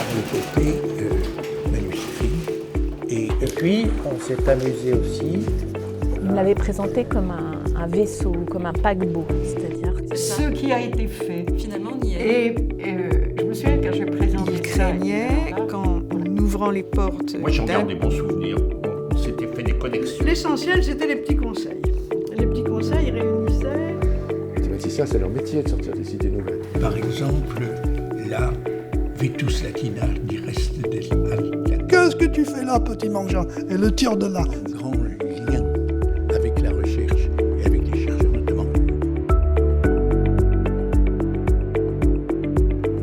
le côté manuscrit. Et puis, on s'est amusé aussi. Il l'avait présenté comme un vaisseau, comme un paquebot, c'est-à-dire ce qui a été fait. Finalement, on y est. Et je me souviens quand je présentais Il craignait qu'en ouvrant les portes. Moi, j'en garde des bons souvenirs. On s'était fait des connexions. L'essentiel, c'était les petits conseils. Les petits conseils réunissaient. Les thématiciens, c'est leur métier de sortir des idées nouvelles. Par exemple, la Vetus Latina di Reste del Alta. Qu'est-ce que tu fais là, petit mangeant? Et le tire de là. Un grand lien avec la recherche et avec les chercheurs notamment.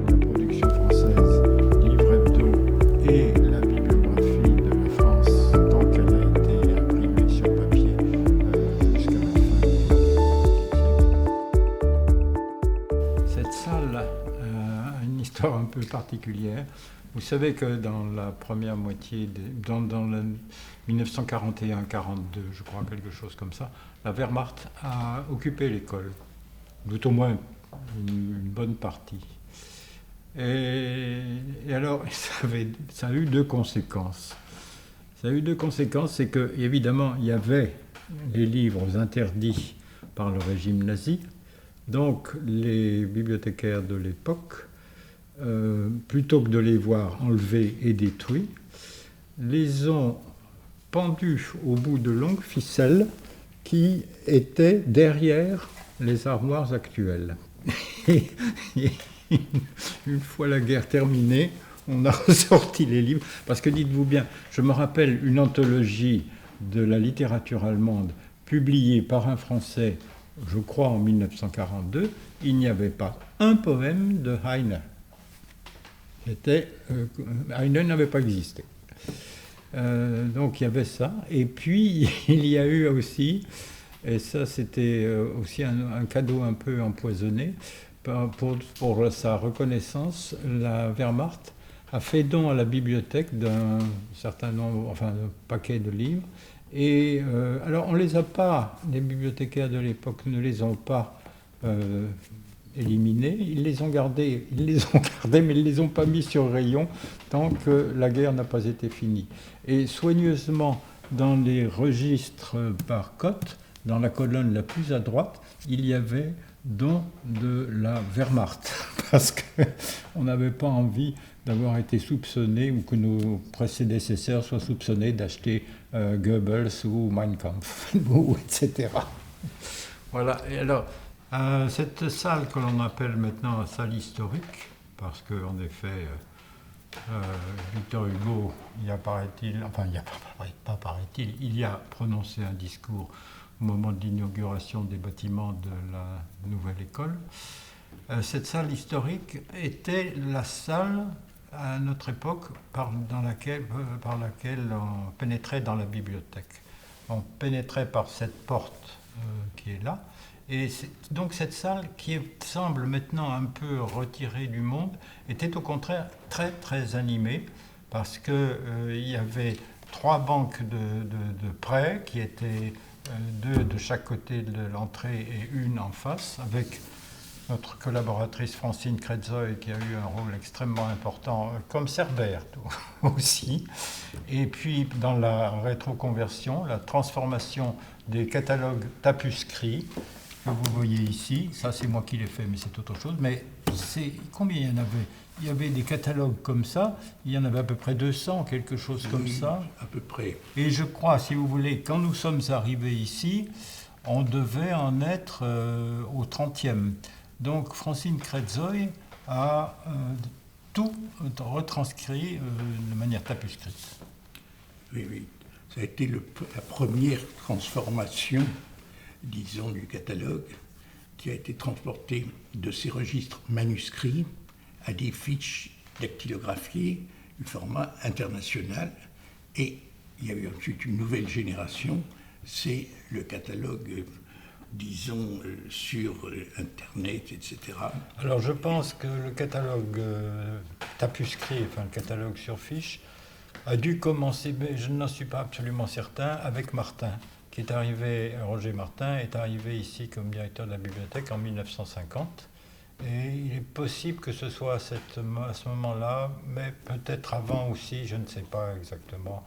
La production française, Livre Hebdo et la bibliographie de la France, tant qu'elle a été imprimée sur papier jusqu'à la fin du siècle. Cette salle a une histoire un peu particulière. Vous savez que dans la première moitié, dans le 1941-42, je crois, quelque chose comme ça, la Wehrmacht a occupé l'école, tout au moins une bonne partie. Et alors, ça a eu deux conséquences. Ça a eu deux conséquences, c'est que, évidemment, il y avait les livres interdits par le régime nazi, donc les bibliothécaires de l'époque, plutôt que de les voir enlevés et détruits, les ont pendus au bout de longues ficelles qui étaient derrière les armoires actuelles. Et une fois la guerre terminée, on a ressorti les livres, parce que dites-vous bien, je me rappelle une anthologie de la littérature allemande publiée par un Français, je crois en 1942, il n'y avait pas un poème de Heine. Heine n'avait pas existé. Donc il y avait ça. Et puis il y a eu aussi, et ça c'était aussi un cadeau un peu empoisonné, pour sa reconnaissance, la Wehrmacht a fait don à la bibliothèque d'un certain nombre, enfin un paquet de livres. Et alors on les a pas, les bibliothécaires de l'époque ne les ont pas éliminés, ils les ont gardés, mais ils ne les ont pas mis sur rayon tant que la guerre n'a pas été finie. Et soigneusement, dans les registres par cote, dans la colonne la plus à droite, il y avait don de la Wehrmacht, parce qu'on n'avait pas envie d'avoir été soupçonné ou que nos prédécesseurs soient soupçonnés d'acheter Goebbels ou Mein Kampf, etc. Voilà, et alors, cette salle que l'on appelle maintenant la salle historique, parce qu'en effet, Victor Hugo, il y a prononcé un discours au moment de l'inauguration des bâtiments de la nouvelle école. Cette salle historique était la salle, à notre époque, par laquelle on pénétrait dans la bibliothèque. On pénétrait par cette porte qui est là. Et donc cette salle, qui semble maintenant un peu retirée du monde, était au contraire très très animée, parce qu'il y avait 3 banques de prêts qui étaient 2 de chaque côté de l'entrée et une en face, avec notre collaboratrice Francine Kretzoy qui a eu un rôle extrêmement important, comme Cerbère aussi. Et puis dans la rétroconversion, la transformation des catalogues tapuscrits, que vous voyez ici, ça c'est moi qui l'ai fait, mais c'est autre chose. Mais combien il y en avait? Il y avait des catalogues comme ça, il y en avait à peu près 200, quelque chose comme ça. À peu près. Et je crois, si vous voulez, quand nous sommes arrivés ici, on devait en être au 30e. Donc Francine Kretzoy a tout retranscrit de manière tapuscrite. Oui. Ça a été la première transformation, disons, du catalogue, qui a été transporté de ces registres manuscrits à des fiches dactylographiées du format international. Et il y a eu ensuite une nouvelle génération, c'est le catalogue, disons, sur Internet, etc. Alors je pense que le catalogue tapuscrit, enfin le catalogue sur fiche, a dû commencer, mais je n'en suis pas absolument certain, avec Martin, qui est arrivé, Roger Martin est arrivé ici comme directeur de la bibliothèque en 1950. Et il est possible que ce soit à ce moment-là, mais peut-être avant aussi, je ne sais pas exactement.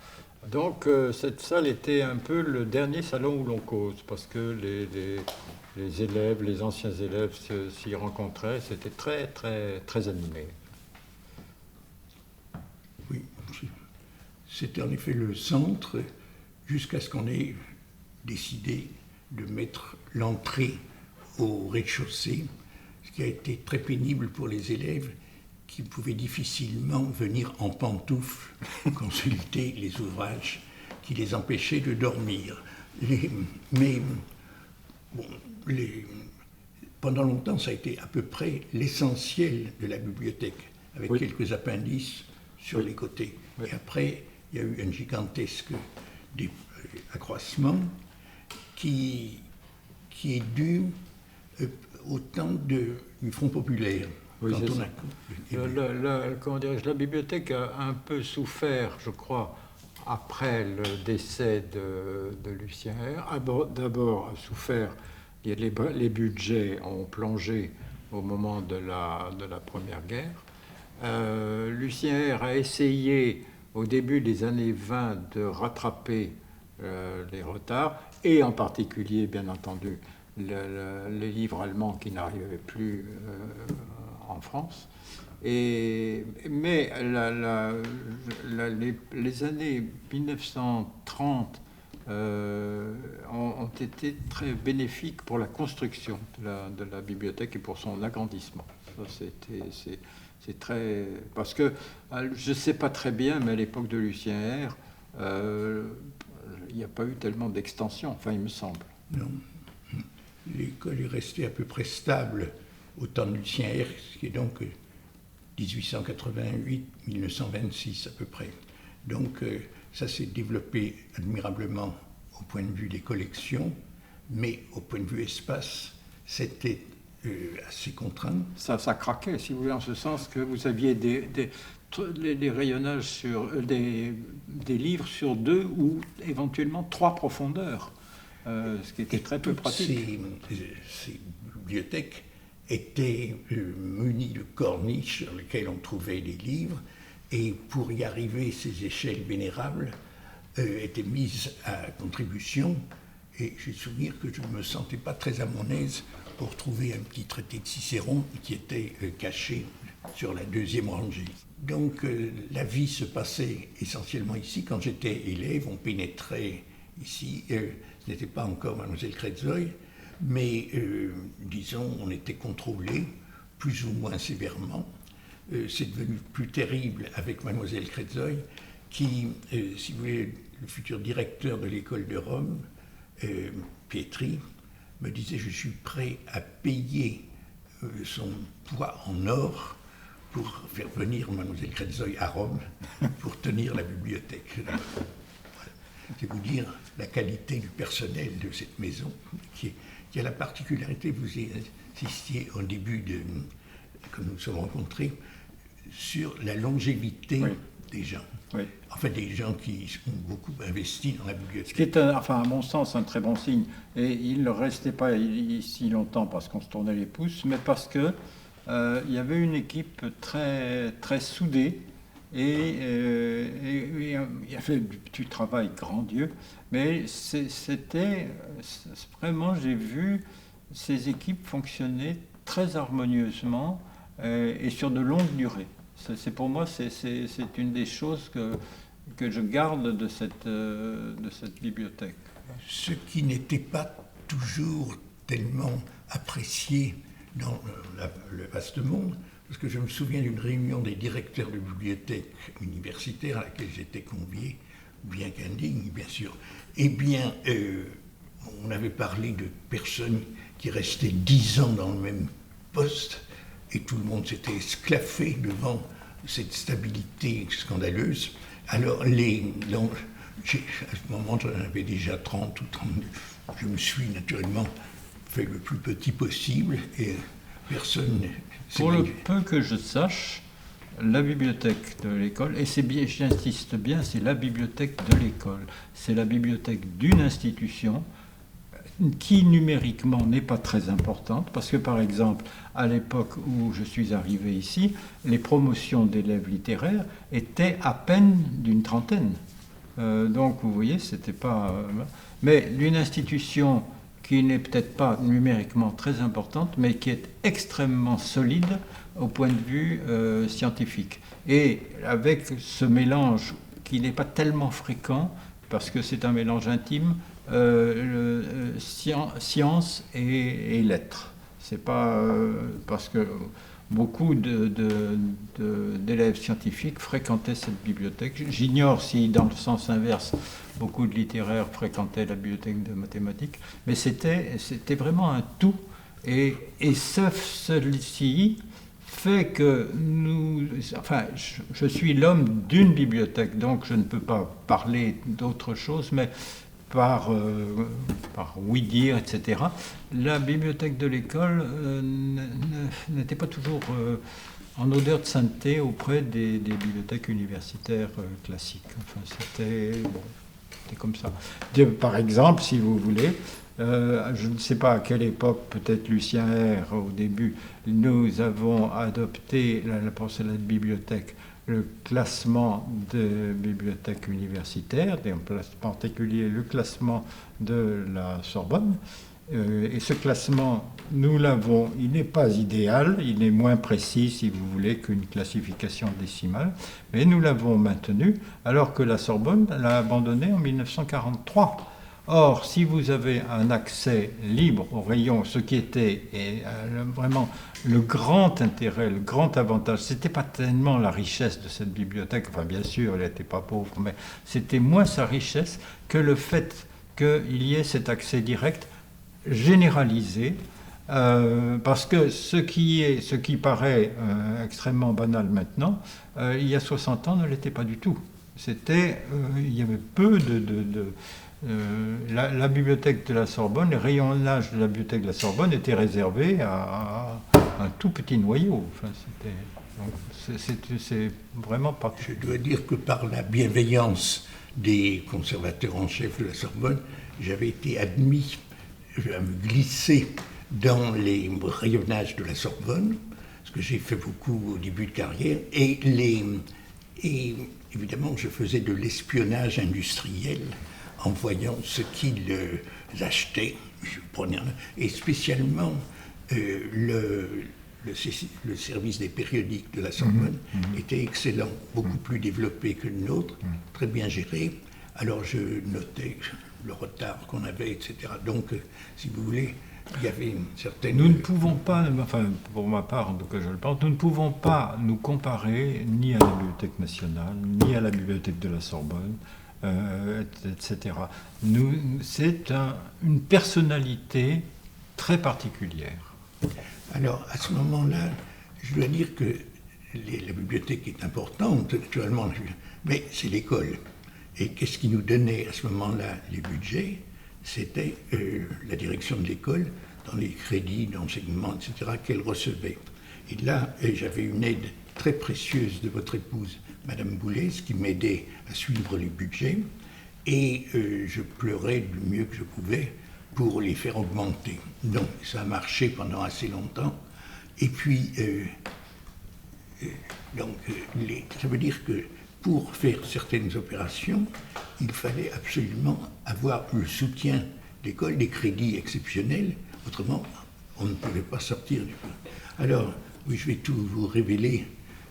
Donc cette salle était un peu le dernier salon où l'on cause, parce que les élèves, les anciens élèves s'y rencontraient, c'était très, très, très animé. Oui, c'était en effet le centre, jusqu'à ce qu'on ait décidé de mettre l'entrée au rez-de-chaussée, ce qui a été très pénible pour les élèves qui pouvaient difficilement venir en pantoufles consulter les ouvrages qui les empêchaient de dormir. Pendant longtemps, ça a été à peu près l'essentiel de la bibliothèque, avec quelques appendices sur les côtés. Et après, il y a eu un gigantesque accroissement qui est dû au temps du Front populaire. Oui, la bibliothèque a un peu souffert, je crois, après le décès de Lucien R. D'abord a souffert, les budgets ont plongé au moment de la Première Guerre. Lucien R a essayé au début des années 20 de rattraper les retards, et en particulier, bien entendu, les livres allemands qui n'arrivaient plus en France. Mais les années 1930 ont été très bénéfiques pour la construction de la bibliothèque et pour son agrandissement. Ça, c'est très... Parce que, je ne sais pas très bien, mais à l'époque de Lucien R, il n'y a pas eu tellement d'extension, enfin, il me semble. Non. L'école est restée à peu près stable au temps de Lucien R, ce qui est donc 1888-1926 à peu près. Donc ça s'est développé admirablement au point de vue des collections, mais au point de vue espace, c'était assez contraint. Ça craquait, si vous voulez, en ce sens que vous aviez des rayonnages sur des livres sur 2 ou éventuellement 3 profondeurs. Ce qui était très peu pratique. Ces bibliothèques étaient munies de corniches sur lesquelles on trouvait des livres, et pour y arriver, ces échelles vénérables étaient mises à contribution, et j'ai souvenir que je ne me sentais pas très à mon aise pour trouver un petit traité de Cicéron qui était caché sur la 2e rangée. Donc la vie se passait essentiellement ici. Quand j'étais élève, on pénétrait ici. Ce n'était pas encore Mademoiselle Kretzoy, mais disons, on était contrôlé plus ou moins sévèrement. C'est devenu plus terrible avec Mademoiselle Kretzoy, qui, si vous voulez, le futur directeur de l'école de Rome, Pietri, me disait: je suis prêt à payer son poids en or pour faire venir Mademoiselle Kretzoy à Rome pour tenir la bibliothèque. C'est vous dire la qualité du personnel de cette maison, qui a la particularité, vous y insistiez au début que nous nous sommes rencontrés, sur la longévité des gens. Oui. Enfin, des gens qui ont beaucoup investi dans la bibliothèque. Ce qui est, à mon sens, un très bon signe. Et il ne restait pas ici longtemps parce qu'on se tournait les pouces, mais parce que il y avait une équipe très, très soudée. Et il a fait du travail, grand Dieu, mais c'était vraiment, j'ai vu ces équipes fonctionner très harmonieusement et sur de longues durées. Pour moi, c'est une des choses que je garde de cette bibliothèque. Ce qui n'était pas toujours tellement apprécié dans le vaste monde, parce que je me souviens d'une réunion des directeurs de bibliothèques universitaires à laquelle j'étais convié, bien qu'indigne, bien sûr. Eh bien, on avait parlé de personnes qui restaient 10 ans dans le même poste, et tout le monde s'était esclaffé devant cette stabilité scandaleuse. Alors, à ce moment, j'en avais déjà 30 ou 32. Je me suis naturellement fait le plus petit possible, et personne... Pour le peu que je sache, la bibliothèque de l'école, et c'est bien, j'insiste bien, c'est la bibliothèque de l'école, c'est la bibliothèque d'une institution qui numériquement n'est pas très importante, parce que par exemple, à l'époque où je suis arrivé ici, les promotions d'élèves littéraires étaient à peine d'une trentaine. Donc vous voyez, c'était pas... mais une institution qui n'est peut-être pas numériquement très importante, mais qui est extrêmement solide au point de vue scientifique. Et avec ce mélange qui n'est pas tellement fréquent, parce que c'est un mélange intime, science et lettres. C'est pas parce que beaucoup d'élèves scientifiques fréquentaient cette bibliothèque. J'ignore si, dans le sens inverse, beaucoup de littéraires fréquentaient la bibliothèque de mathématiques, mais c'était vraiment un tout. Et celui-ci fait que je suis l'homme d'une bibliothèque, donc je ne peux pas parler d'autre chose, mais par oui-dire, etc. La bibliothèque de l'école n'était pas toujours en odeur de sainteté auprès des bibliothèques universitaires classiques. Enfin, c'était comme ça. Par exemple, si vous voulez, je ne sais pas à quelle époque, peut-être Lucien R, au début, nous avons adopté pour cette bibliothèque le classement de bibliothèques universitaires, en particulier le classement de la Sorbonne. Et ce classement, nous l'avons, il n'est pas idéal, il est moins précis, si vous voulez, qu'une classification décimale, mais nous l'avons maintenu, alors que la Sorbonne l'a abandonné en 1943. Or, si vous avez un accès libre au rayon, ce qui était vraiment le grand intérêt, le grand avantage, c'était pas tellement la richesse de cette bibliothèque, enfin bien sûr, elle n'était pas pauvre, mais c'était moins sa richesse que le fait qu'il y ait cet accès direct généralisé, parce que ce qui paraît extrêmement banal maintenant, il y a 60 ans ne l'était pas du tout. Il y avait peu la bibliothèque de la Sorbonne, les rayonnages de la bibliothèque de la Sorbonne étaient réservés à un tout petit noyau. Enfin, c'est vraiment pas... Je dois dire que par la bienveillance des conservateurs en chef de la Sorbonne, j'avais été admis à me glisser dans les rayonnages de la Sorbonne, ce que j'ai fait beaucoup au début de carrière, et évidemment je faisais de l'espionnage industriel en voyant ce qu'ils achetaient, et spécialement le service des périodiques de la Sorbonne était excellent, beaucoup plus développé que le nôtre, très bien géré. Alors je notais le retard qu'on avait, etc. Donc, si vous voulez, il y avait une certaine... Nous ne pouvons pas, enfin pour ma part, donc je le pense, nous ne pouvons pas nous comparer ni à la Bibliothèque nationale, ni à la Bibliothèque de la Sorbonne, etc. C'est une personnalité très particulière. Alors, à ce moment-là, je dois dire que la bibliothèque est importante, naturellement, mais c'est l'école. Et qu'est-ce qui nous donnait à ce moment-là les budgets? C'était la direction de l'école, dans les crédits d'enseignement, etc., qu'elle recevait. Et là, j'avais une aide très précieuse de votre épouse, Madame Boulez, qui m'aidait à suivre les budgets, et je pleurais du mieux que je pouvais pour les faire augmenter. Donc ça a marché pendant assez longtemps. Et puis, ça veut dire que pour faire certaines opérations, il fallait absolument avoir le soutien de l'école, des crédits exceptionnels, autrement on ne pouvait pas sortir du coup. Alors, oui, je vais tout vous révéler,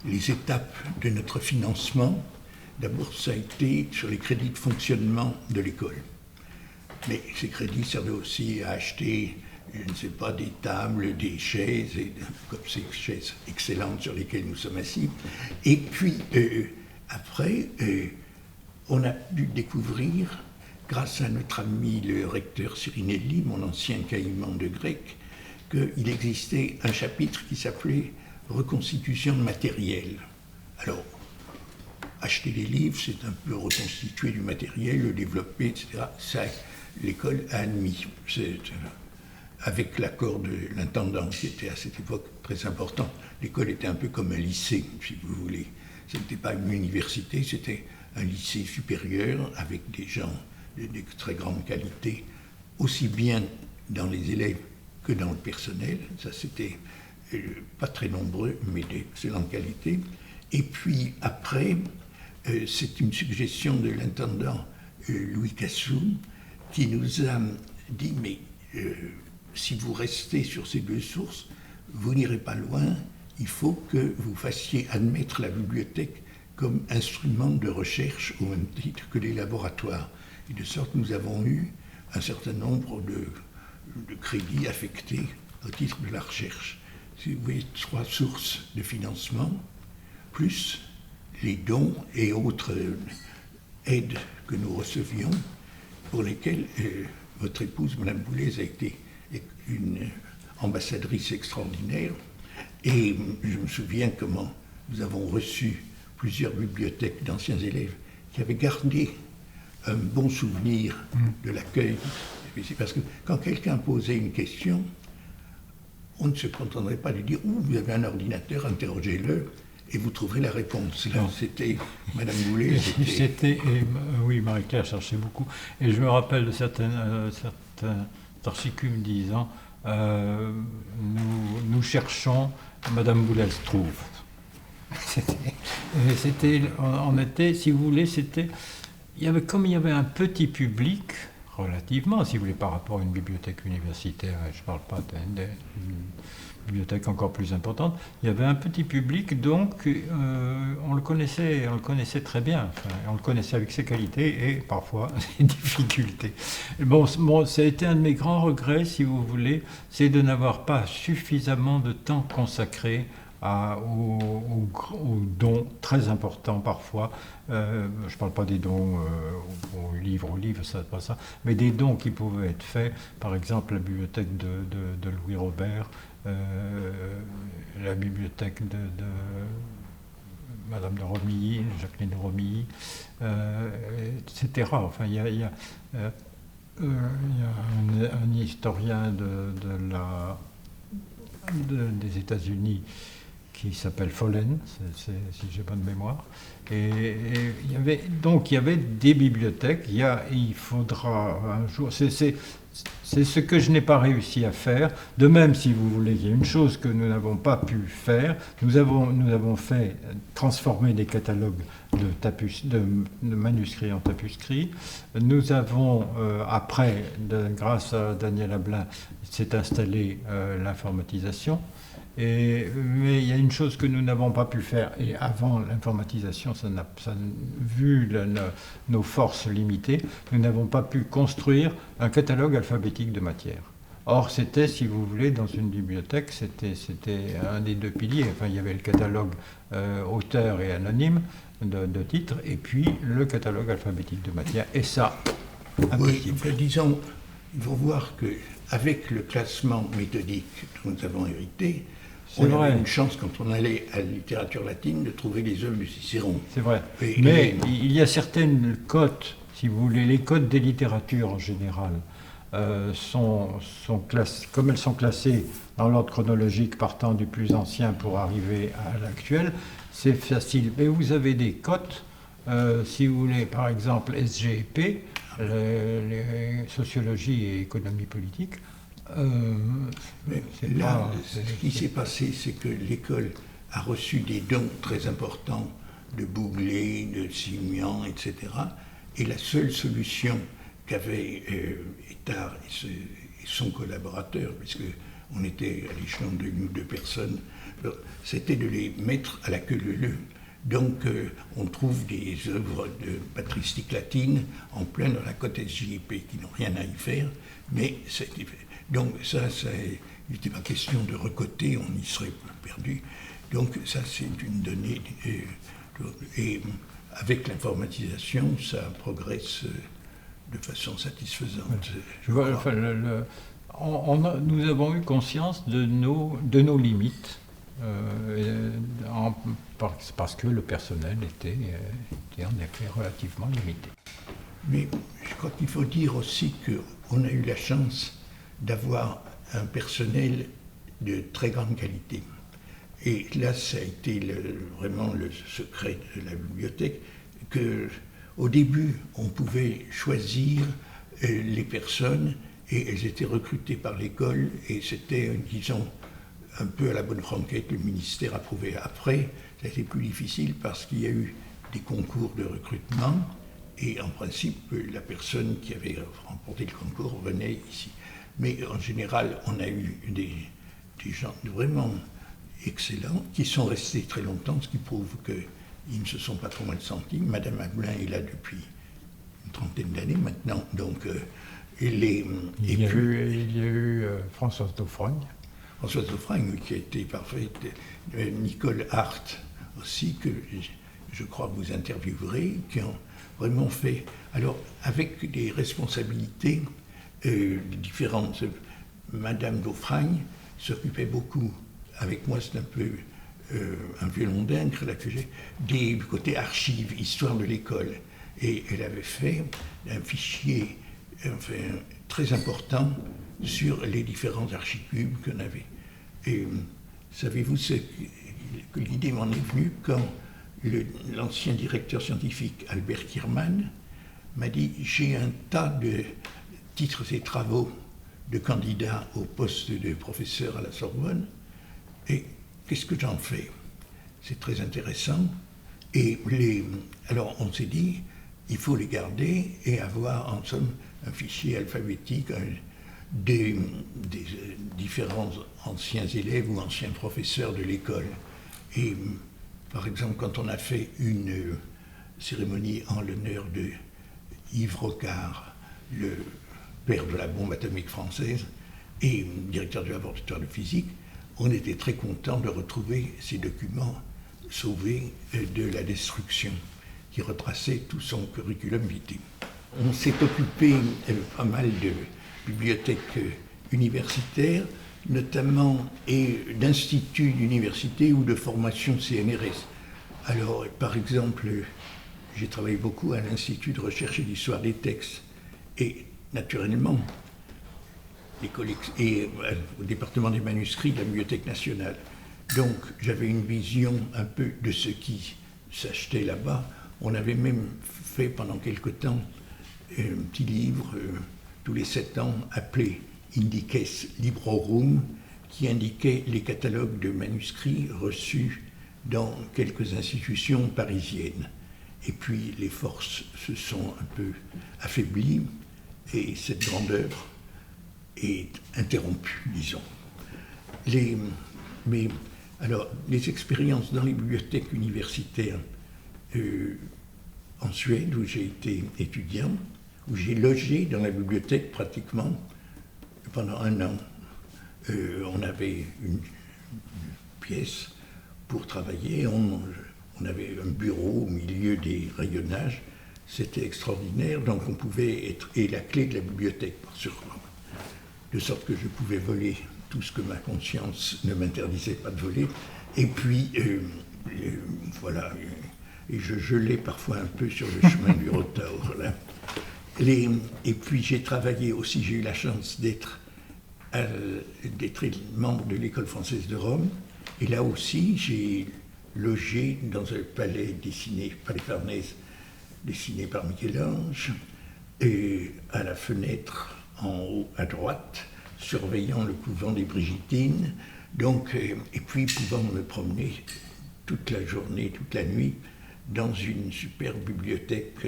les étapes de notre financement. D'abord, ça a été sur les crédits de fonctionnement de l'école. Mais ces crédits servaient aussi à acheter, je ne sais pas, des tables, des chaises, comme ces chaises excellentes sur lesquelles nous sommes assis. Et puis, après, on a pu découvrir, grâce à notre ami le recteur Sirinelli, mon ancien caïman de grec, qu'il existait un chapitre qui s'appelait « Reconstitution de matériel ». Alors, acheter des livres, c'est un peu reconstituer du matériel, le développer, etc. Ça, l'école a admis. Avec l'accord de l'intendant, qui était à cette époque très important. L'école était un peu comme un lycée, si vous voulez. Ce n'était pas une université, c'était un lycée supérieur avec des gens de très grande qualité aussi bien dans les élèves que dans le personnel. Ça, c'était pas très nombreux, mais d'excellente qualité. Et puis après, c'est une suggestion de l'intendant Louis Cassou qui nous a dit, mais si vous restez sur ces deux sources, vous n'irez pas loin, il faut que vous fassiez admettre la bibliothèque comme instrument de recherche au même titre que les laboratoires. Et de sorte que nous avons eu un certain nombre de crédits affectés au titre de la recherche. Si vous voyez, 3 sources de financement, plus les dons et autres aides que nous recevions, pour lesquelles votre épouse, Madame Boulez, a été une ambassadrice extraordinaire. Et je me souviens comment nous avons reçu plusieurs bibliothèques d'anciens élèves qui avaient gardé un bon souvenir de l'accueil. Parce que quand quelqu'un posait une question, on ne se contenterait pas de dire « vous avez un ordinateur, interrogez-le et vous trouverez la réponse ». Là, c'était Madame Boulez. Oui, Marie-Claire cherchait beaucoup. Et je me rappelle de certains archicums disant nous cherchons, Madame Boulez trouve. On était, si vous voulez, comme il y avait un petit public, relativement, si vous voulez, par rapport à une bibliothèque universitaire, je ne parle pas d'une bibliothèque encore plus importante, il y avait un petit public, donc on le connaissait très bien, enfin, on le connaissait avec ses qualités et parfois ses difficultés. Bon, ça a été un de mes grands regrets, si vous voulez, c'est de n'avoir pas suffisamment de temps consacré aux dons très importants parfois. Je ne parle pas des dons aux livres, ça pas ça, mais des dons qui pouvaient être faits, par exemple la bibliothèque de Louis Robert, la bibliothèque de Madame de Romilly, Jacqueline de Romilly, etc. Enfin, il y a un historien des États-Unis qui s'appelle Follen, si j'ai bonne mémoire. Et il y avait des bibliothèques. Il faudra un jour. C'est ce que je n'ai pas réussi à faire. De même, si vous voulez, il y a une chose que nous n'avons pas pu faire. Nous avons fait transformer des catalogues de manuscrits en tapuscrits. Nous avons, après, grâce à Daniel Ablin, s'est installée l'informatisation. Mais il y a une chose que nous n'avons pas pu faire, et avant l'informatisation, vu nos forces limitées, nous n'avons pas pu construire un catalogue alphabétique de matières. Or, c'était, si vous voulez, dans une bibliothèque, c'était un des deux piliers. Enfin, il y avait le catalogue auteur et anonyme de titres, et puis le catalogue alphabétique de matières. Et ça, oui, disons, il faut voir qu'avec le classement méthodique que nous avons hérité, on avait une chance, quand on allait à la littérature latine, de trouver les œuvres de Cicéron. C'est vrai. Mais il y a certaines cotes, si vous voulez, les cotes des littératures en général, comme elles sont classées dans l'ordre chronologique partant du plus ancien pour arriver à l'actuel, c'est facile. Mais vous avez des cotes, si vous voulez, par exemple, SGP, sociologie et économie politique. Ce qui s'est passé, c'est que l'école a reçu des dons très importants de Bouglé, de Simian, etc. Et la seule solution qu'avait Étard et son collaborateur, puisqu'on était à l'échelon de 1 ou 2 personnes, c'était de les mettre à la queue leu-leu. Donc on trouve des œuvres de patristique latine en plein dans la cote SJP qui n'ont rien à y faire, mais c'était fait. Donc ça il n'était pas question de recoter, on y serait perdu. Donc ça, c'est une donnée. Et avec l'informatisation, ça progresse de façon satisfaisante. Je vois, enfin, nous avons eu conscience de nos limites, parce que le personnel était en effet relativement limité. Mais je crois qu'il faut dire aussi qu'on a eu la chance d'avoir un personnel de très grande qualité. Et là, ça a été vraiment le secret de la bibliothèque, qu'au début, on pouvait choisir les personnes et elles étaient recrutées par l'école, et c'était, disons, un peu à la bonne franquette, le ministère approuvait. Après, ça a été plus difficile parce qu'il y a eu des concours de recrutement, et en principe, la personne qui avait remporté le concours venait ici. Mais en général, on a eu des gens vraiment excellents qui sont restés très longtemps, ce qui prouve qu'ils ne se sont pas trop mal sentis. Madame Abelin est là depuis une trentaine d'années maintenant, donc il y a eu Françoise Daufrogne. Françoise Daufrogne qui a été parfaite, Nicole Hart aussi, que je crois que vous interviewerez, qui ont vraiment fait, alors avec des responsabilités différentes. Madame Daufrogne s'occupait beaucoup, avec moi c'est un peu un violon d'encre là que j'ai, des côtés archives, histoire de l'école. Et elle avait fait un fichier très important sur les différents archicubes qu'on avait. Et savez-vous que l'idée m'en est venue quand l'ancien directeur scientifique Albert Kierman m'a dit « J'ai un tas de titres et travaux de candidats au poste de professeur à la Sorbonne, et qu'est-ce que j'en fais? C'est très intéressant. » Et alors on s'est dit, il faut les garder et avoir en somme un fichier alphabétique des différents anciens élèves ou anciens professeurs de l'école. Et par exemple, quand on a fait une cérémonie en l'honneur de Yves Rocard, le père de la bombe atomique française et directeur du laboratoire de physique, on était très content de retrouver ces documents sauvés de la destruction, qui retraçait tout son curriculum vitae. On s'est occupé pas mal de bibliothèques universitaires, notamment et d'instituts d'université ou de formation CNRS. Alors, par exemple, j'ai travaillé beaucoup à l'Institut de recherche et d'histoire des textes, et naturellement, au département des manuscrits de la Bibliothèque nationale. Donc, j'avais une vision un peu de ce qui s'achetait là-bas. On avait même fait pendant quelque temps un petit livre, tous les 7 ans, appelé Indices Librorum, qui indiquait les catalogues de manuscrits reçus dans quelques institutions parisiennes. Et puis les forces se sont un peu affaiblies et cette grande œuvre est interrompue, disons. Mais alors, les expériences dans les bibliothèques universitaires en Suède, où j'ai été étudiant, où j'ai logé dans la bibliothèque pratiquement pendant 1 an. On avait une pièce pour travailler, on avait un bureau au milieu des rayonnages, c'était extraordinaire, donc on pouvait être, et la clé de la bibliothèque, de sorte que je pouvais voler tout ce que ma conscience ne m'interdisait pas de voler, et puis voilà, et je gelais parfois un peu sur le chemin du retour. Là. Et puis j'ai travaillé aussi, j'ai eu la chance d'être membre de l'École française de Rome, et là aussi j'ai logé dans un palais dessiné, Palais Farnèse, dessiné par Michel-Ange, et à la fenêtre en haut à droite, surveillant le couvent des Brigittines, donc, et puis pouvant me promener toute la journée, toute la nuit, dans une superbe bibliothèque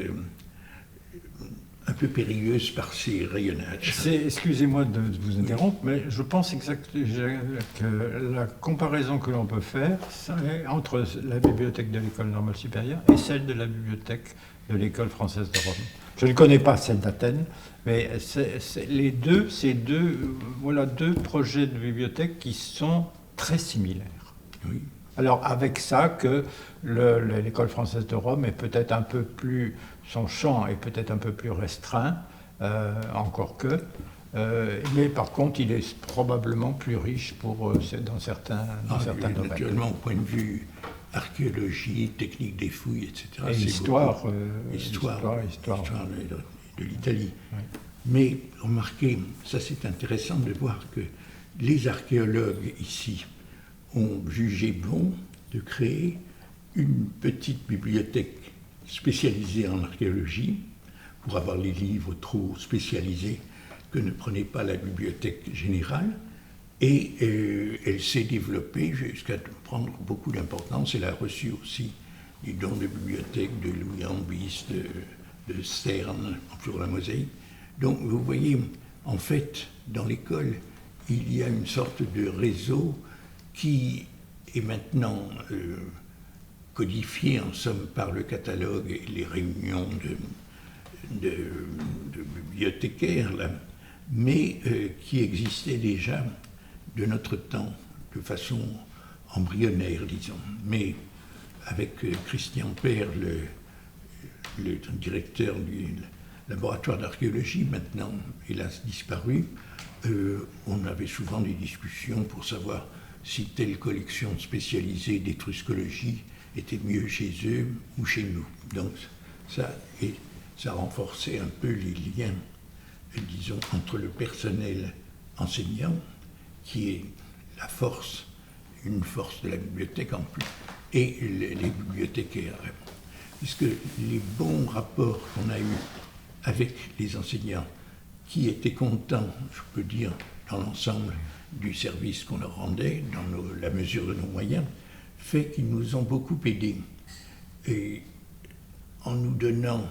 un peu périlleuse par ses rayonnages. Excusez-moi de vous interrompre, mais je pense exactement que la comparaison que l'on peut faire, c'est entre la bibliothèque de l'École normale supérieure et celle de la bibliothèque de l'École française de Rome. Je ne connais pas celle d'Athènes, mais voilà deux projets de bibliothèque qui sont très similaires. Oui. Alors avec ça que l'École française de Rome est peut-être un peu plus, son champ est peut-être un peu plus restreint, encore que, mais par contre il est probablement plus riche dans certains domaines. Naturellement, au point de vue archéologie, technique des fouilles, etc. Et histoire de l'Italie. Oui. Mais remarquez, ça c'est intéressant de voir que les archéologues ici ont jugé bon de créer une petite bibliothèque spécialisée en archéologie pour avoir les livres trop spécialisés que ne prenait pas la Bibliothèque générale. Et elle s'est développée jusqu'à prendre beaucoup d'importance. Elle a reçu aussi des dons de bibliothèque de Louis Ambis, de Stern, sur la mosaïque. Donc vous voyez, en fait, dans l'école, il y a une sorte de réseau qui est maintenant codifié en somme par le catalogue et les réunions de bibliothécaires, là, mais qui existait déjà de notre temps, de façon embryonnaire, disons. Mais avec Christian Père, le directeur du laboratoire d'archéologie, maintenant hélas disparu, on avait souvent des discussions pour savoir si telle collection spécialisée d'étruscologie était mieux chez eux ou chez nous. Donc ça renforçait un peu les liens, disons, entre le personnel enseignant, qui est la force, une force de la bibliothèque en plus, et les bibliothécaires. Puisque les bons rapports qu'on a eus avec les enseignants, qui étaient contents, je peux dire, dans l'ensemble du service qu'on leur rendait, dans la mesure de nos moyens, fait qu'ils nous ont beaucoup aidés. Et en nous donnant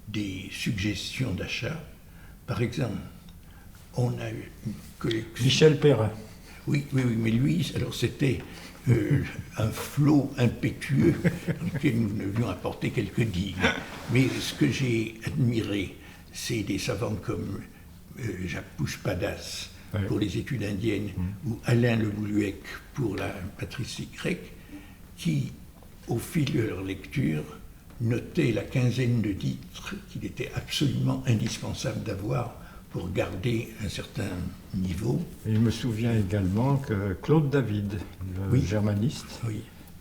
des suggestions d'achat, par exemple, on a eu une collection... Michel Perrin. Oui, mais lui, alors c'était un flot impétueux dans lequel nous devions apporter quelques digues. Mais ce que j'ai admiré, c'est des savants comme Jacques Pouche-Padas pour les études indiennes, ou Alain Le Bouluec pour la patristique grecque, qui, au fil de leur lecture, notaient la quinzaine de titres qu'il était absolument indispensable d'avoir pour garder un certain niveau. Et je me souviens également que Claude David, le germaniste,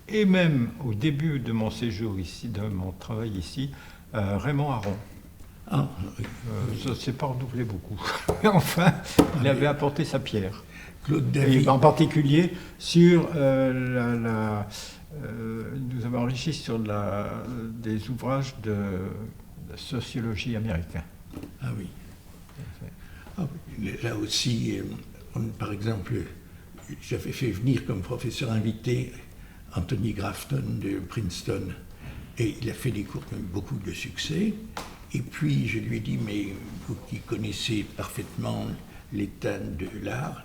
et même au début de mon séjour ici, de mon travail ici, Raymond Aron. Ça ne s'est pas redoublé beaucoup. Enfin, il avait apporté sa pierre. Claude David. Et en particulier sur nous avons enrichi sur des ouvrages de sociologie américaine. Ah oui. Là aussi, par exemple, j'avais fait venir comme professeur invité Anthony Grafton de Princeton, et il a fait des cours qui ont eu beaucoup de succès. Et puis je lui ai dit, mais vous qui connaissez parfaitement l'état de l'art,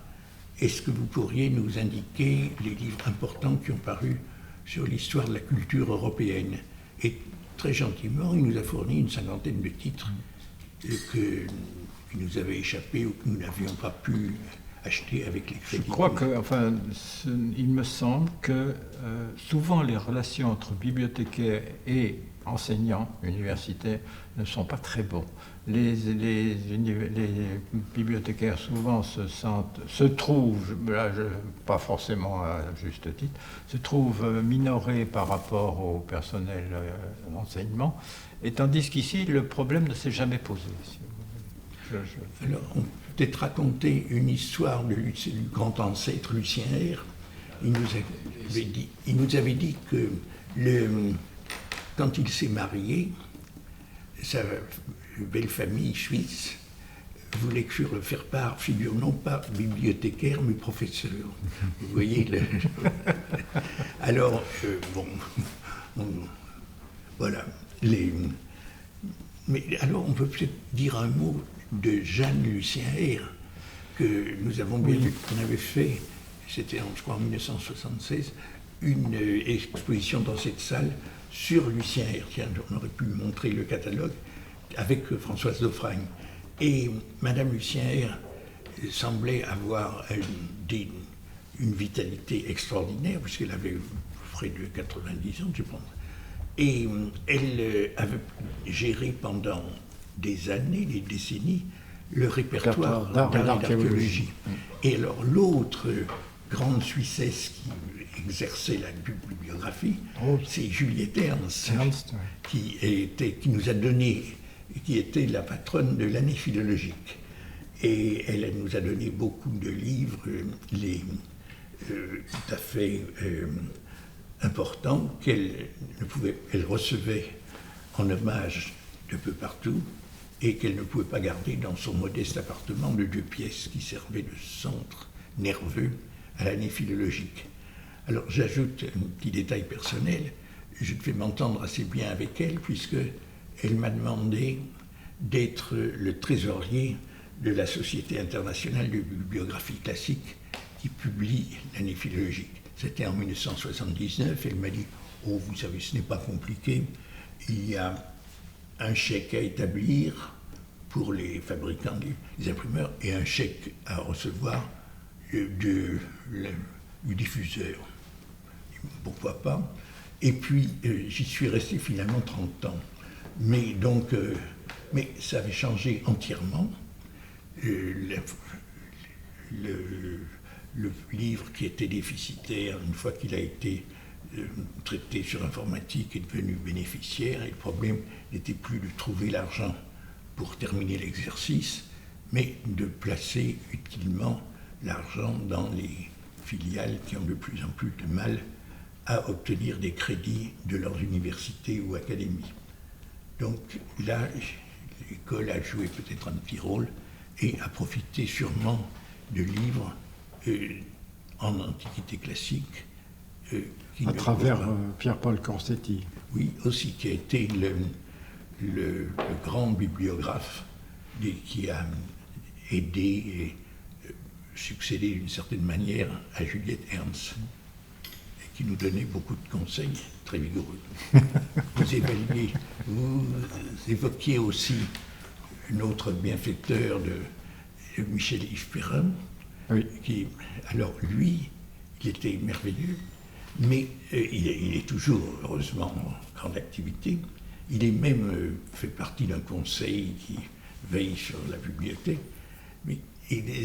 est-ce que vous pourriez nous indiquer les livres importants qui ont paru sur l'histoire de la culture européenne? Et très gentiment, il nous a fourni une cinquantaine de titres qui nous avaient échappé ou que nous n'avions pas pu acheter avec les crédits. Je crois que, il me semble que souvent les relations entre bibliothécaires et enseignants universitaires ne sont pas très bons. Les bibliothécaires souvent se trouvent, là, pas forcément à juste titre, se trouvent minorés par rapport au personnel d'enseignement, et tandis qu'ici, le problème ne s'est jamais posé. Alors, on peut peut-être raconter une histoire du grand ancêtre Lucien R. Il nous avait dit que quand il s'est marié, sa belle famille suisse voulait faire part, figure non pas bibliothécaire, mais professeur. Vous voyez Alors, voilà. Mais alors, on peut peut-être dire un mot de Jeanne Lucien R, que nous avons bien vu, qu'on avait fait, c'était je crois en 1976, une exposition dans cette salle sur Lucien R. Tiens, on aurait pu montrer le catalogue avec Françoise Daufragne. Et Madame Lucien R semblait avoir une vitalité extraordinaire, puisqu'elle avait près de 90 ans, je pense. Et elle avait géré pendant des années, des décennies, le répertoire d'art et d'archéologie. Et alors l'autre grande Suissesse qui exerçait la bibliographie, c'est Juliette Ernst, qui nous a donné, qui était la patronne de l'année philologique. Et elle nous a donné beaucoup de livres, tout à fait importants, qu'elle recevait en hommage de peu partout. et qu'elle ne pouvait pas garder dans son modeste appartement de 2 pièces qui servaient de centre nerveux à l'année philologique. Alors j'ajoute un petit détail personnel, je devais m'entendre assez bien avec elle puisque elle m'a demandé d'être le trésorier de la Société internationale de bibliographie classique qui publie l'année philologique. C'était en 1979, elle m'a dit « Oh, vous savez, ce n'est pas compliqué, il y a un chèque à établir pour les fabricants, les imprimeurs, et un chèque à recevoir du diffuseur. Pourquoi pas? Et puis, j'y suis resté finalement 30 ans. Mais ça avait changé entièrement. Le livre qui était déficitaire, une fois qu'il a été traité sur informatique, est devenu bénéficiaire, et le problème n'était plus de trouver l'argent pour terminer l'exercice, mais de placer utilement l'argent dans les filiales qui ont de plus en plus de mal à obtenir des crédits de leurs universités ou académies. Donc là, l'école a joué peut-être un petit rôle et a profité sûrement de livres en antiquité classique. À travers Pierre-Paul Corsetti. Oui, aussi, qui a été le grand bibliographe qui a aidé et succédé d'une certaine manière à Juliette Ernst, et qui nous donnait beaucoup de conseils très vigoureux. Vous évoquiez aussi un autre bienfaiteur de Michel-Yves Perrin, oui. Qui, alors lui, il était merveilleux, mais il est toujours, heureusement, en grande activité. Il est même fait partie d'un conseil qui veille sur la bibliothèque. Mais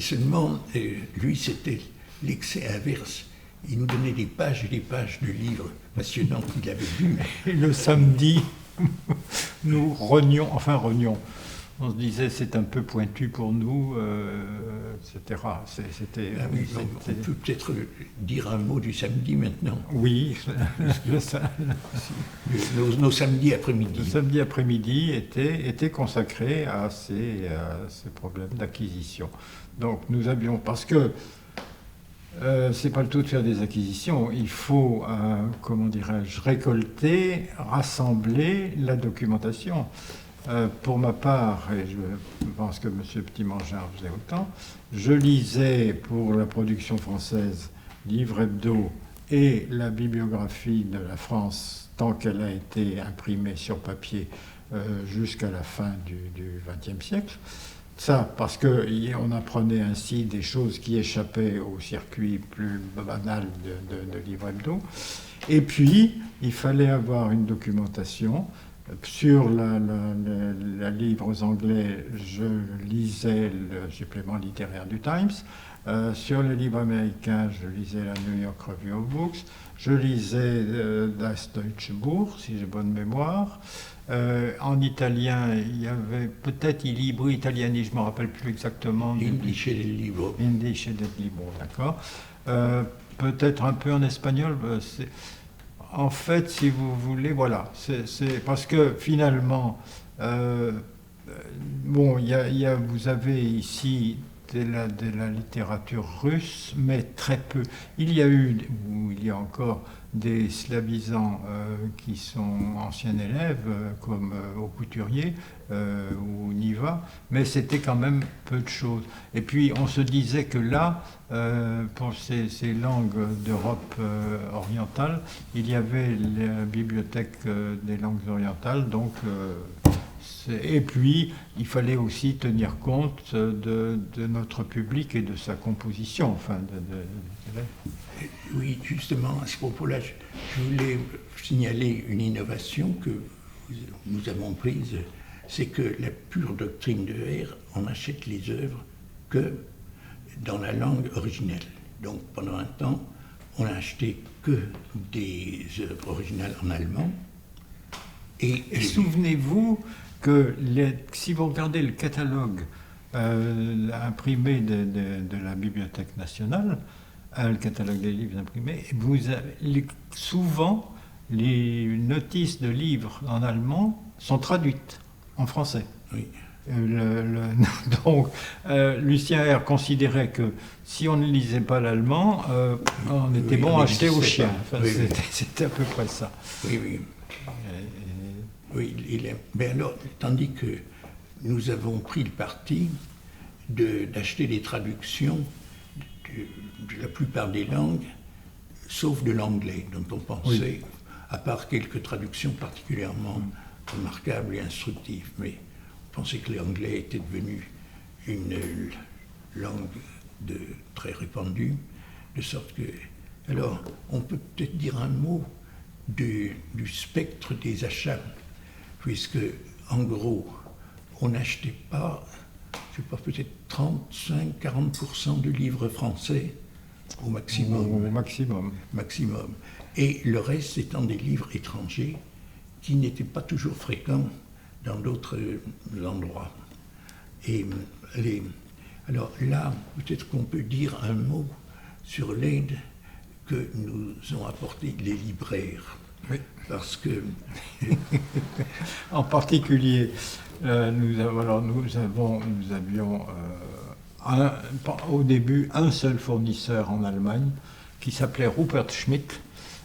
seulement, lui, c'était l'excès inverse. Il nous donnait des pages et des pages de livres passionnants qu'il avait lus. Et le samedi, nous renions. On se disait c'est un peu pointu pour nous, etc. On peut peut-être dire un mot du samedi maintenant. Oui. Nos samedis après-midi. Le samedi après-midi était consacré à ces problèmes d'acquisition. Donc nous avions, parce que c'est pas le tout de faire des acquisitions, il faut, comment dirais-je, récolter, rassembler la documentation. Pour ma part, et je pense que M. Petit-Mangin faisait autant, je lisais pour la production française Livre Hebdo et la bibliographie de la France tant qu'elle a été imprimée sur papier jusqu'à la fin du XXe siècle. Ça, parce qu'on apprenait ainsi des choses qui échappaient au circuit plus banal de Livre Hebdo. Et puis, il fallait avoir une documentation. Sur les livres anglais, je lisais le supplément littéraire du Times. Sur les livres américains, je lisais la New York Review of Books. Je lisais Das Deutsche Buch, si j'ai bonne mémoire. En italien, il y avait peut-être I Libri Italiani, je ne me rappelle plus exactement. Indice del Libro. Indice del Libro, d'accord. Peut-être un peu en espagnol. En fait, si vous voulez, voilà, c'est parce que finalement, bon, vous avez ici de la littérature russe, mais très peu. Il y a encore des slavisants qui sont anciens élèves, comme au Couturier ou Niva, mais c'était quand même peu de choses. Et puis on se disait que là, pour ces langues d'Europe orientale, il y avait la bibliothèque des langues orientales, donc et puis il fallait aussi tenir compte de notre public et de sa composition, enfin Oui, justement, à ce propos-là, je voulais signaler une innovation que nous avons prise, c'est que la pure doctrine de R, on achète les œuvres que dans la langue originelle. Donc pendant un temps, on n'a acheté que des œuvres originales en allemand. Et souvenez-vous que si vous regardez le catalogue imprimé de la Bibliothèque nationale, le catalogue des livres imprimés, vous avez, souvent les notices de livres en allemand sont traduites en français. Oui. Donc, Lucien R considérait que si on ne lisait pas l'allemand, on était bon à acheter aux chiens. Enfin, c'était à peu près ça. Oui, oui. Oui, mais alors, tandis que nous avons pris le parti d'acheter des traductions de la plupart des langues, sauf de l'anglais, dont on pensait, à part quelques traductions particulièrement remarquables et instructives. Mais on pensait que l'anglais était devenu une langue très répandue, de sorte que... Alors, on peut peut-être dire un mot du spectre des achats, puisque, en gros, on n'achetait pas, je ne sais pas, peut-être 35-40% de livres français au maximum. Au maximum. Maximum. Et le reste étant des livres étrangers qui n'étaient pas toujours fréquents dans d'autres endroits. Et alors là, peut-être qu'on peut dire un mot sur l'aide que nous ont apporté les libraires. Oui. Parce que... En particulier, nous avions au début un seul fournisseur en Allemagne qui s'appelait Rupert Schmidt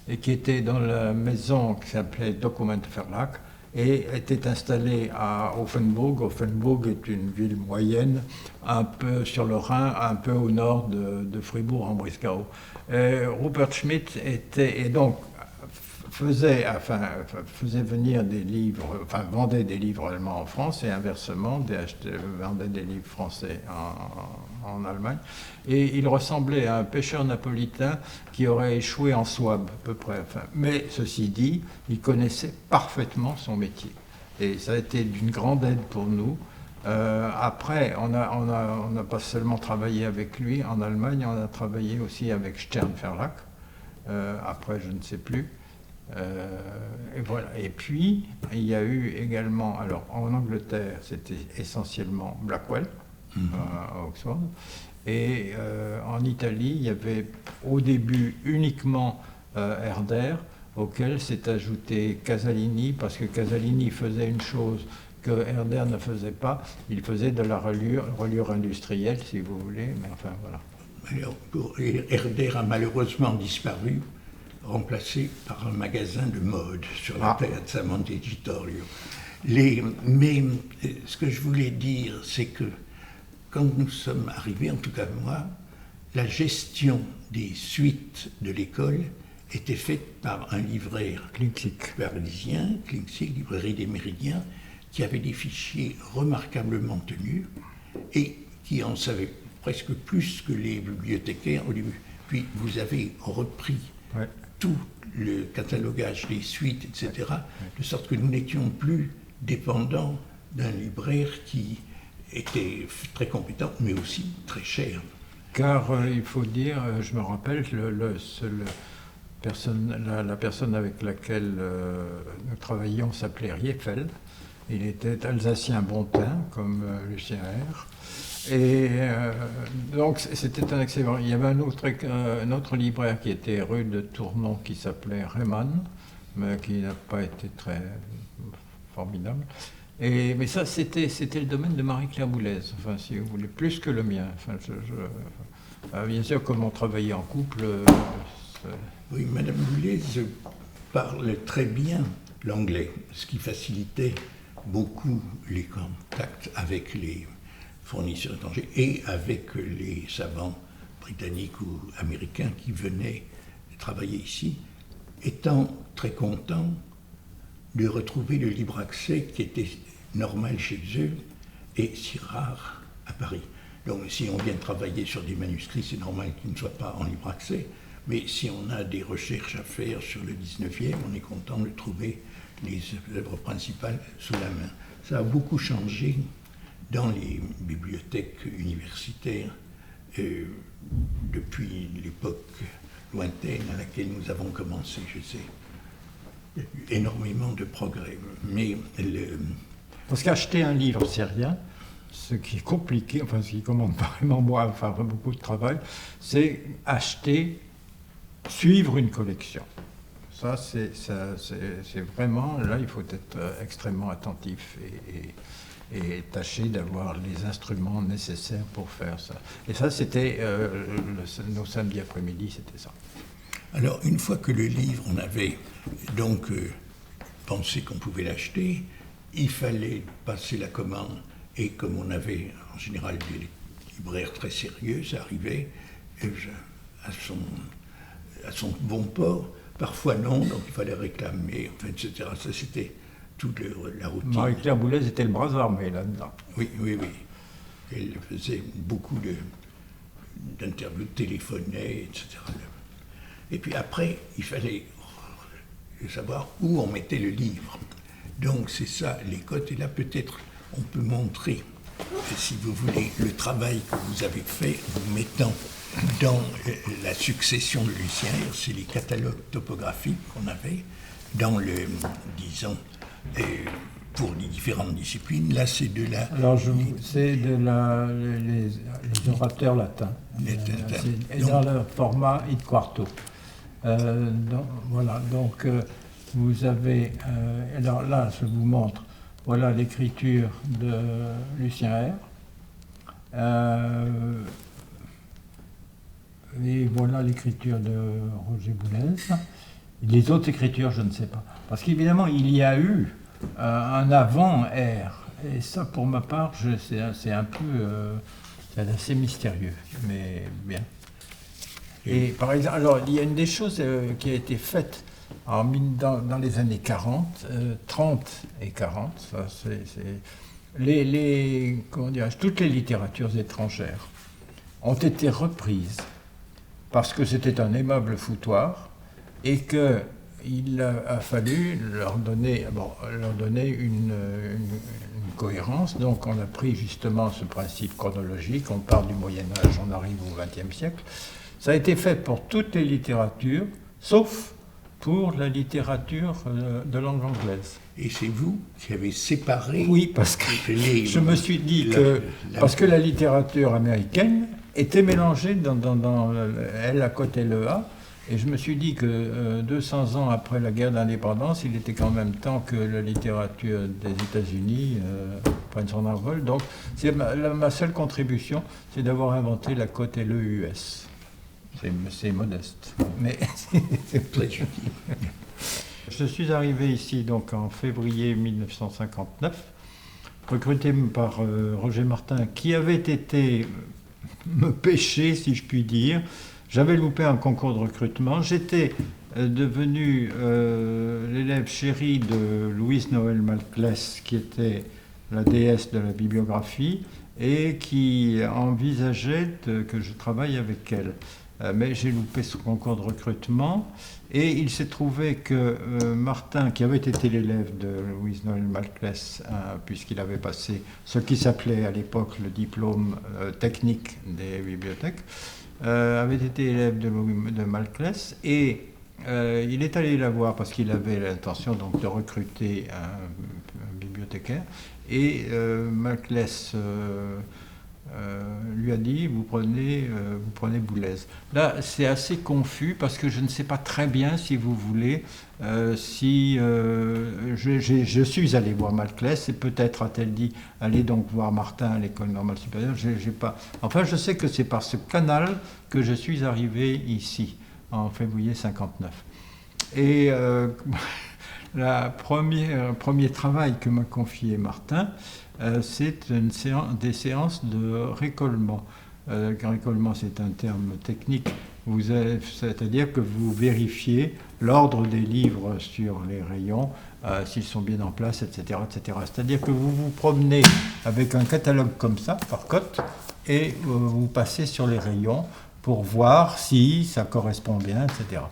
et qui était dans la maison qui s'appelait Dokument Verlag et était installé à Offenburg. Offenburg est une ville moyenne, un peu sur le Rhin, un peu au nord de Fribourg-en-Brisgau. Rupert Schmidt faisait venir des livres, vendait des livres allemands en France et inversement, vendait des livres français en Allemagne. Et il ressemblait à un pêcheur napolitain qui aurait échoué en Souabe, à peu près. Mais ceci dit, il connaissait parfaitement son métier. Et ça a été d'une grande aide pour nous. Après, on n'a pas seulement travaillé avec lui en Allemagne, on a travaillé aussi avec Stern Verlag. Après, je ne sais plus. Et voilà. Et puis, il y a eu également, alors en Angleterre, c'était essentiellement Blackwell, à Oxford. Et en Italie, il y avait au début uniquement Herder, auquel s'est ajouté Casalini, parce que Casalini faisait une chose que Herder ne faisait pas, il faisait de la reliure industrielle, si vous voulez, mais enfin voilà. Alors, Herder a malheureusement disparu, remplacé par un magasin de mode sur la Piazza Montecitorio. Mais ce que je voulais dire, c'est que quand nous sommes arrivés, en tout cas moi, la gestion des suites de l'école était faite par un libraire parisien, Klingsig, librairie des Méridiens, qui avait des fichiers remarquablement tenus et qui en savait presque plus que les bibliothécaires au début. Puis vous avez repris tout le catalogage des suites, etc., de sorte que nous n'étions plus dépendants d'un libraire qui était très compétent, mais aussi très cher. Car il faut dire, je me rappelle, la personne avec laquelle nous travaillions s'appelait Riefel. Il était alsacien bontain, comme Lucien R. Et donc c'était un excellent. Il y avait un autre libraire qui était rue de Tournon qui s'appelait Rehmann, mais qui n'a pas été très formidable. Mais ça, c'était le domaine de Marie-Claire Boulez, enfin, si vous voulez, plus que le mien. Enfin, bien sûr, comme on travaillait en couple... Oui, Madame Boulez parle très bien l'anglais, ce qui facilitait beaucoup les contacts avec les fournisseurs étrangers et avec les savants britanniques ou américains qui venaient travailler ici, étant très contents de retrouver le libre accès qui était normal chez eux et si rare à Paris. Donc si on vient travailler sur des manuscrits, c'est normal qu'ils ne soient pas en libre accès, mais si on a des recherches à faire sur le 19e, on est content de trouver les œuvres principales sous la main. Ça a beaucoup changé dans les bibliothèques universitaires depuis l'époque lointaine à laquelle nous avons commencé, je sais. Énormément de progrès. Mais parce qu'acheter un livre, c'est rien. Ce qui est compliqué, enfin ce qui commande vraiment moi, enfin beaucoup de travail, c'est suivre une collection. Ça, c'est vraiment, là, il faut être extrêmement attentif. et tâcher d'avoir les instruments nécessaires pour faire ça. Et ça, c'était nos samedis après-midi, c'était ça. Alors, une fois que le livre, on avait donc pensé qu'on pouvait l'acheter, il fallait passer la commande. Et comme on avait en général des libraires très sérieux, ça arrivait à son bon port. Parfois non, donc il fallait réclamer, enfin, etc. Ça, c'était toute la routine. Marie-Claire Boulez était le bras armé là-dedans. Oui. Elle faisait beaucoup d'interviews, téléphonait, etc. Et puis après, il fallait savoir où on mettait le livre. Donc c'est ça, les cotes. Et là, peut-être, on peut montrer, si vous voulez, le travail que vous avez fait, vous mettant dans la succession de Lucien Eyre, c'est les catalogues topographiques qu'on avait dans disons, pour les différentes disciplines. Là, c'est de la... Alors, c'est les orateurs latins. Et dans le format in quarto. Donc, vous avez... alors là, je vous montre, voilà l'écriture de Lucien Eyre. Et voilà l'écriture de Roger Boulez. Les autres écritures, je ne sais pas. Parce qu'évidemment, il y a eu un avant-Eyre. Et ça, pour ma part, c'est un peu... c'est assez mystérieux, mais bien. Et par exemple, alors, il y a une des choses qui a été faite dans les années 40, 30 et 40, ça, comment dirais-je, toutes les littératures étrangères ont été reprises parce que c'était un aimable foutoir et qu'il a fallu leur donner une cohérence. Donc on a pris justement ce principe chronologique, on part du Moyen-Âge, on arrive au XXe siècle. Ça a été fait pour toutes les littératures, sauf pour la littérature de langue anglaise. Et c'est vous qui avez séparé... Oui, parce que je me suis dit que... Parce que la littérature américaine était mélangée dans elle à côté le A, et je me suis dit que 200 ans après la guerre d'indépendance, il était quand même temps que la littérature des États-Unis prenne son envol. Donc c'est ma seule contribution, c'est d'avoir inventé la cote LE-US. C'est modeste, mais c'est très utile. Je suis arrivé ici donc en février 1959, recruté par Roger Martin, qui avait été me pêcher, si je puis dire. J'avais loupé un concours de recrutement. J'étais devenu l'élève chéri de Louise Noël Malclès, qui était la déesse de la bibliographie, et qui envisageait que je travaille avec elle. Mais j'ai loupé ce concours de recrutement, et il s'est trouvé que Martin, qui avait été l'élève de Louise Noël Malclès, puisqu'il avait passé ce qui s'appelait à l'époque le diplôme technique des bibliothèques, avait été élève de Malclès, et il est allé la voir parce qu'il avait l'intention donc de recruter un bibliothécaire, et Malclès lui a dit vous prenez Boulez. Là, c'est assez confus parce que je ne sais pas très bien, si vous voulez, si je suis allé voir Malclès, et peut-être a-t-elle dit allez donc voir Martin à l'école normale supérieure. J'ai pas. Enfin, je sais que c'est par ce canal que je suis arrivé ici en février 59. Et premier travail que m'a confié Martin, c'est des séances de récollement. Récollement, c'est un terme technique, c'est-à-dire que vous vérifiez l'ordre des livres sur les rayons, s'ils sont bien en place, etc., etc. C'est-à-dire que vous vous promenez avec un catalogue comme ça, par cote, et vous passez sur les rayons pour voir si ça correspond bien, etc.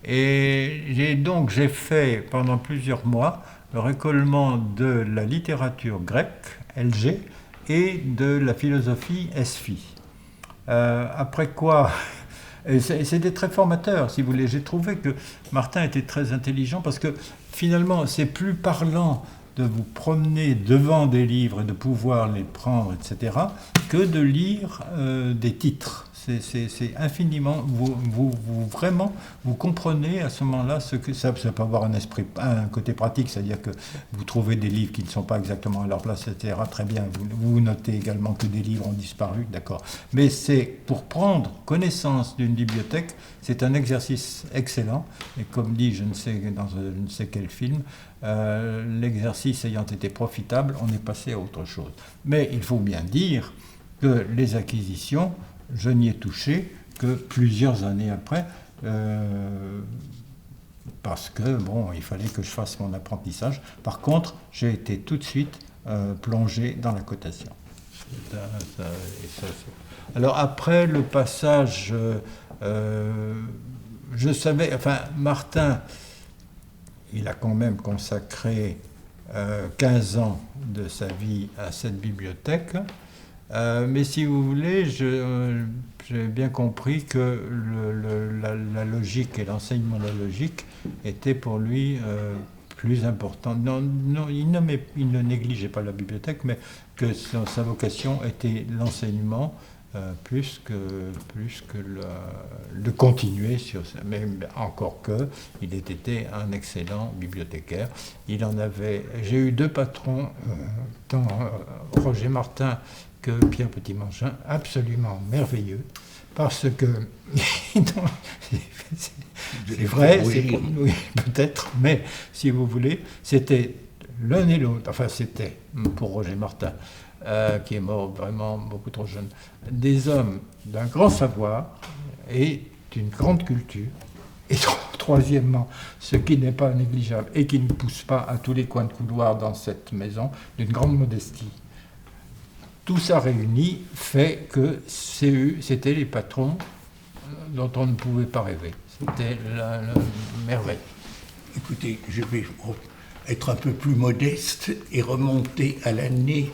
Et j'ai fait pendant plusieurs mois le récollement de la littérature grecque, LG, et de la philosophie, SPhi. Après quoi, c'était très formateur, si vous voulez. J'ai trouvé que Martin était très intelligent parce que finalement, c'est plus parlant de vous promener devant des livres et de pouvoir les prendre, etc., que de lire des titres. C'est infiniment. Vraiment, vous comprenez à ce moment-là ce que ça peut avoir un côté pratique, c'est-à-dire que vous trouvez des livres qui ne sont pas exactement à leur place, etc. Très bien. Vous notez également que des livres ont disparu, d'accord. Mais c'est pour prendre connaissance d'une bibliothèque, c'est un exercice excellent. Et comme dit, je ne sais quel film, l'exercice ayant été profitable, on est passé à autre chose. Mais il faut bien dire que les acquisitions, je n'y ai touché que plusieurs années après, parce que, il fallait que je fasse mon apprentissage. Par contre, j'ai été tout de suite plongé dans la cotation. Alors après le passage, je savais, Martin, il a quand même consacré 15 ans de sa vie à cette bibliothèque. Mais si vous voulez, j'ai bien compris que la logique et l'enseignement de la logique étaient pour lui plus importants. Non, il ne négligeait pas la bibliothèque, mais que sa vocation était l'enseignement plus que de continuer sur ça. Mais encore que, il était un excellent bibliothécaire. J'ai eu 2 patrons, tant Roger Martin que Pierre Petit-Mangin, absolument merveilleux, parce que c'est vrai, oui, peut-être, mais si vous voulez, c'était l'un et l'autre, c'était pour Roger Martin, qui est mort vraiment beaucoup trop jeune, des hommes d'un grand savoir et d'une grande culture, et troisièmement, ce qui n'est pas négligeable et qui ne pousse pas à tous les coins de couloir dans cette maison, d'une grande modestie. Tout ça réuni fait que c'était les patrons dont on ne pouvait pas rêver. C'était la merveille. Écoutez, je vais être un peu plus modeste et remonter à l'année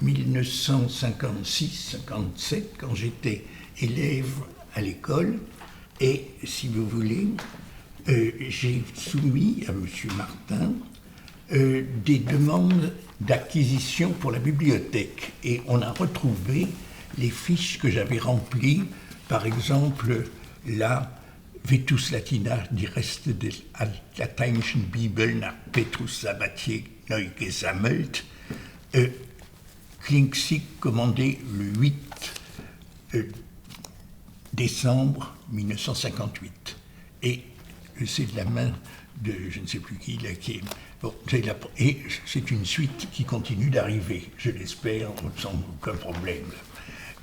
1956-57, quand j'étais élève à l'école. Et, si vous voulez, j'ai soumis à M. Martin des demandes d'acquisition pour la bibliothèque. Et on a retrouvé les fiches que j'avais remplies, par exemple, la Vetus Latina, die Reste des lateinischen Bibeln nach Petrus Sabatier neu gesammelt, Klingsig, commandé le 8 décembre 1958. Et c'est de la main de je ne sais plus qui, là, qui est... Bon, et c'est une suite qui continue d'arriver, je l'espère, sans aucun problème.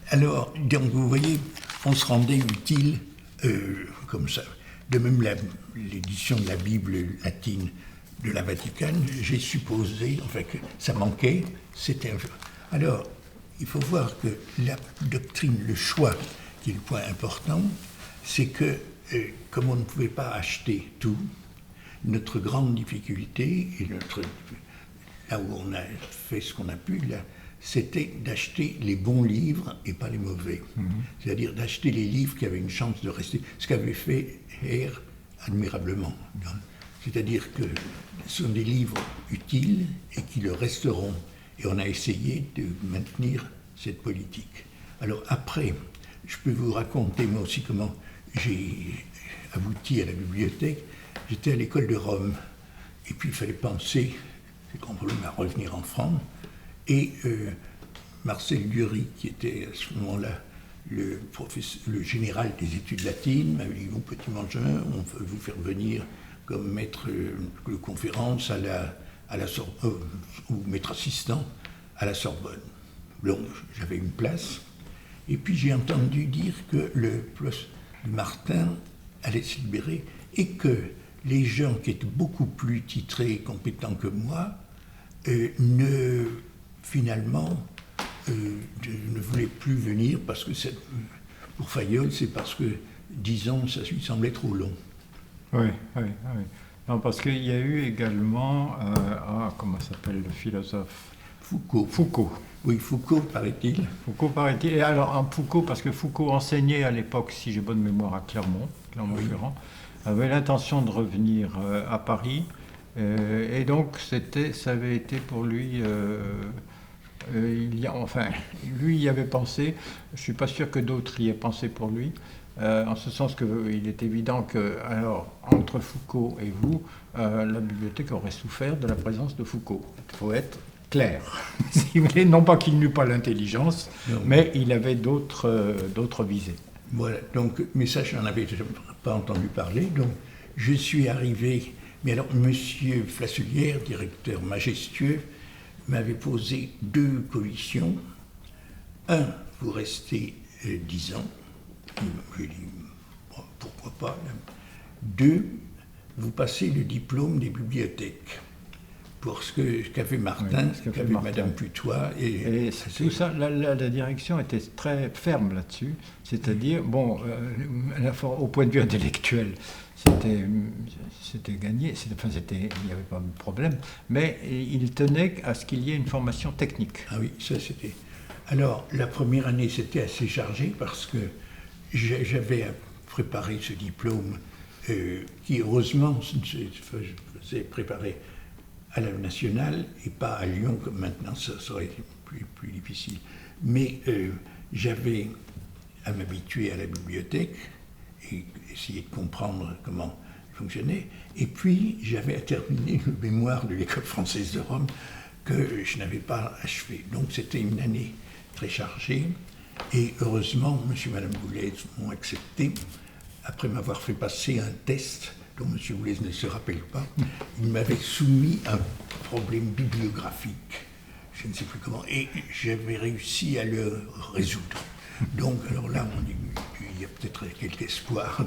Alors, donc vous voyez, on se rendait utile comme ça. De même, l'édition de la Bible latine de la Vaticane, j'ai supposé, que ça manquait, c'était... Alors, il faut voir que la doctrine, le choix, qui est le point important, c'est que, comme on ne pouvait pas acheter tout, notre grande difficulté, et là où on a fait ce qu'on a pu, là, c'était d'acheter les bons livres et pas les mauvais. C'est-à-dire d'acheter les livres qui avaient une chance de rester, ce qu'avait fait Hare admirablement. C'est-à-dire que ce sont des livres utiles et qui le resteront. Et on a essayé de maintenir cette politique. Alors après, je peux vous raconter moi aussi comment j'ai abouti à la bibliothèque. J'étais à l'école de Rome, et puis il fallait penser, c'est grand problème, à revenir en France. Et Marcel Dury, qui était à ce moment-là le général des études latines, m'avait dit, mon petit Mangin, on veut vous faire venir comme maître de conférence à la Sorbonne, ou maître assistant à la Sorbonne. Donc j'avais une place, et puis j'ai entendu dire que le poste de Martin allait se libérer, et que les gens qui étaient beaucoup plus titrés et compétents que moi finalement ne voulaient plus venir parce que pour Fayolle, c'est parce que 10 ans, ça lui semblait trop long. Oui. Non, parce qu'il y a eu également, comment s'appelle le philosophe ? Foucault. Oui, Foucault, paraît-il. Et alors, Foucault, parce que Foucault enseignait à l'époque, si j'ai bonne mémoire, à Clermont-Ferrand, avait l'intention de revenir à Paris, et donc ça avait été pour lui lui y avait pensé. Je ne suis pas sûr que d'autres y aient pensé pour lui. En ce sens qu'il est évident que, alors, entre Foucault et vous, la bibliothèque aurait souffert de la présence de Foucault. Il faut être clair. Si vous voulez, non pas qu'il n'eût pas l'intelligence, mais il avait d'autres visées. Voilà, donc, mais ça, je n'en avais pas entendu parler. Donc, je suis arrivé. Mais alors, monsieur Flassulière, directeur majestueux, m'avait posé 2 conditions. 1, vous restez 10 ans. J'ai dit, bon, pourquoi pas. 2, vous passez le diplôme des bibliothèques. Pour ce qu'a fait Martin, ce qu'a fait Madame Putois. Et tout ça, la direction était très ferme là-dessus. C'est-à-dire, bon, au point de vue intellectuel, c'était gagné, il n'y avait pas de problème, mais il tenait à ce qu'il y ait une formation technique. Ah oui, ça c'était... Alors, la première année, c'était assez chargé parce que j'avais préparé ce diplôme qui, heureusement, s'est préparé à la Nationale et pas à Lyon, comme maintenant, ça aurait été plus difficile. Mais j'avais à m'habituer à la bibliothèque et essayer de comprendre comment il fonctionnait. Et puis, j'avais à terminer le mémoire de l'École française de Rome que je n'avais pas achevé. Donc, c'était une année très chargée. Et heureusement, M. et Mme Boulez m'ont accepté. Après m'avoir fait passer un test dont M. Boulez ne se rappelle pas, il m'avait soumis un problème bibliographique. Je ne sais plus comment. Et j'avais réussi à le résoudre. Donc, alors là, on dit, il y a peut-être quelque espoir.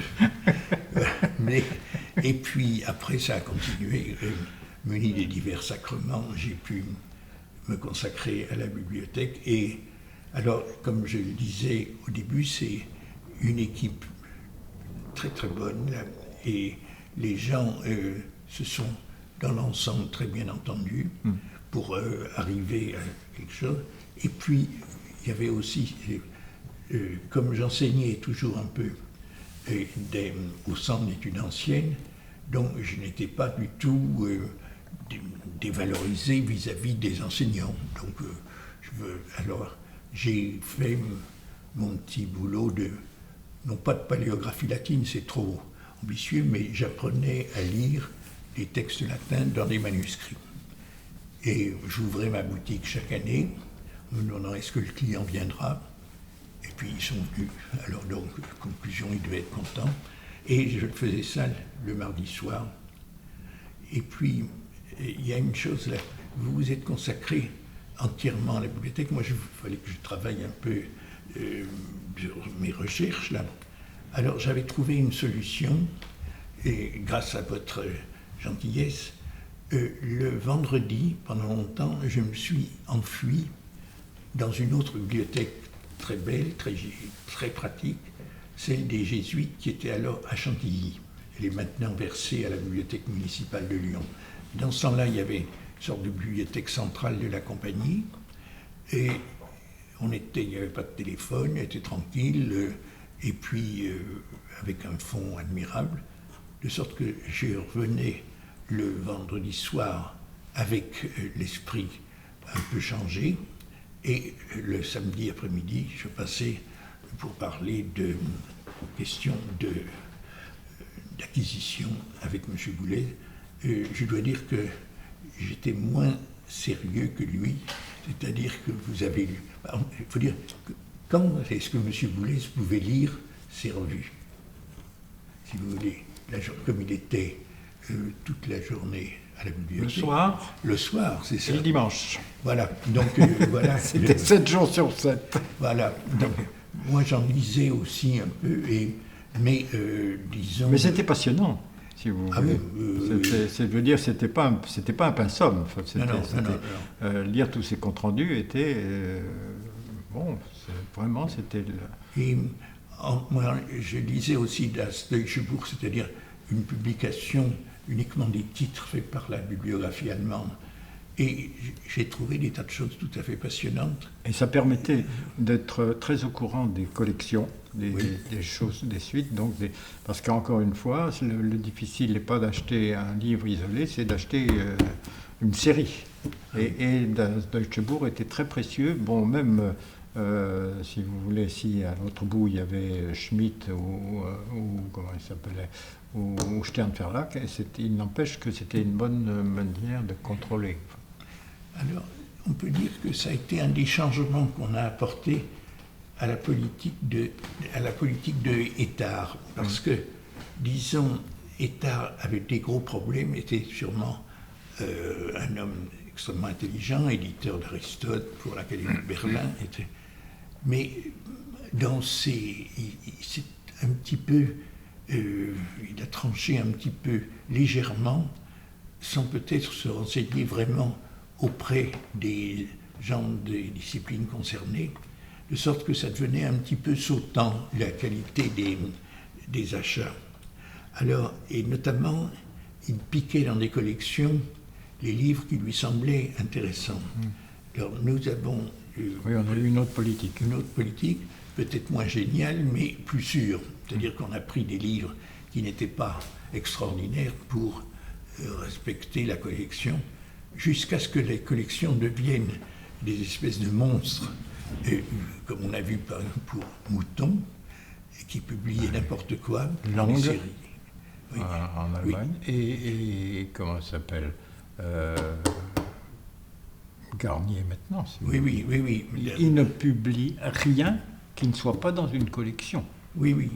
Et puis, après, ça a continué. Muni des divers sacrements, j'ai pu me consacrer à la bibliothèque. Et alors, comme je le disais au début, c'est une équipe très très bonne. Là, et les gens se sont, dans l'ensemble, très bien entendus pour arriver à quelque chose. Et puis, il y avait aussi... comme j'enseignais toujours un peu au centre d'études anciennes, donc je n'étais pas du tout dévalorisé vis-à-vis des enseignants. Donc alors j'ai fait mon petit boulot non pas de paléographie latine, c'est trop ambitieux, mais j'apprenais à lire les textes latins dans des manuscrits. Et j'ouvrais ma boutique chaque année, en me demandant est-ce que le client viendra. Et puis ils sont venus. Alors donc, conclusion, ils devaient être contents. Et je faisais ça le mardi soir. Et puis, il y a une chose là, vous vous êtes consacré entièrement à la bibliothèque. Moi, il fallait que je travaille un peu sur mes recherches là. Alors j'avais trouvé une solution, et grâce à votre gentillesse, le vendredi, pendant longtemps, je me suis enfui dans une autre bibliothèque très belle, très pratique, celle des Jésuites qui était alors à Chantilly. Elle est maintenant versée à la bibliothèque municipale de Lyon. Dans ce temps-là, il y avait une sorte de bibliothèque centrale de la compagnie, et il n'y avait pas de téléphone, on était tranquille, et puis avec un fond admirable, de sorte que je revenais le vendredi soir avec l'esprit un peu changé, et le samedi après-midi, je passais pour parler de questions d'acquisition avec M. Boulez. Je dois dire que j'étais moins sérieux que lui, c'est-à-dire que vous avez lu... Il faut dire, quand est-ce que M. Boulez pouvait lire ses revues? Si vous voulez, comme il était toute la journée à la bibliothèque. Le soir? Le soir, c'est ça. Et le dimanche. Voilà, donc voilà. C'était 7 jours sur 7. Voilà, donc moi j'en lisais aussi un peu, mais disons... Mais c'était passionnant, si vous voulez. Je veux dire, c'était pas un pinceau. Lire tous ces comptes rendus était... vraiment, c'était... Et moi, je lisais aussi Das Deutsche Buch, c'est-à-dire une publication uniquement des titres faits par la bibliographie allemande. Et j'ai trouvé des tas de choses tout à fait passionnantes. Et ça permettait d'être très au courant des collections, des choses, des suites. Donc parce qu'encore une fois, le difficile n'est pas d'acheter un livre isolé, c'est d'acheter une série. Et Das Deutsche Buch était très précieux. Bon, même, si vous voulez, si à l'autre bout il y avait Schmitt ou comment il s'appelait, ou Sternverlag, il n'empêche que c'était une bonne manière de contrôler. Alors, on peut dire que ça a été un des changements qu'on a apporté à la politique de Ettard. Parce que, disons, Ettard avait des gros problèmes, était sûrement un homme extrêmement intelligent, éditeur d'Aristote pour l'Académie de Berlin. Mais c'est un petit peu, il a tranché un petit peu légèrement, sans peut-être se renseigner vraiment auprès des gens des disciplines concernées, de sorte que ça devenait un petit peu sautant, la qualité des achats. Alors, et notamment, il piquait dans des collections les livres qui lui semblaient intéressants. Alors, nous avons... oui, on a eu une autre politique. Une autre politique, peut-être moins géniale, mais plus sûre. C'est-à-dire qu'on a pris des livres qui n'étaient pas extraordinaires pour respecter la collection, jusqu'à ce que les collections deviennent des espèces de monstres, comme on a vu par exemple pour Mouton, qui publiait n'importe quoi, Langue, en série. Oui. En Allemagne, oui. Et comment ça s'appelle Garnier maintenant. Oui. Il ne publie rien qui ne soit pas dans une collection. Oui.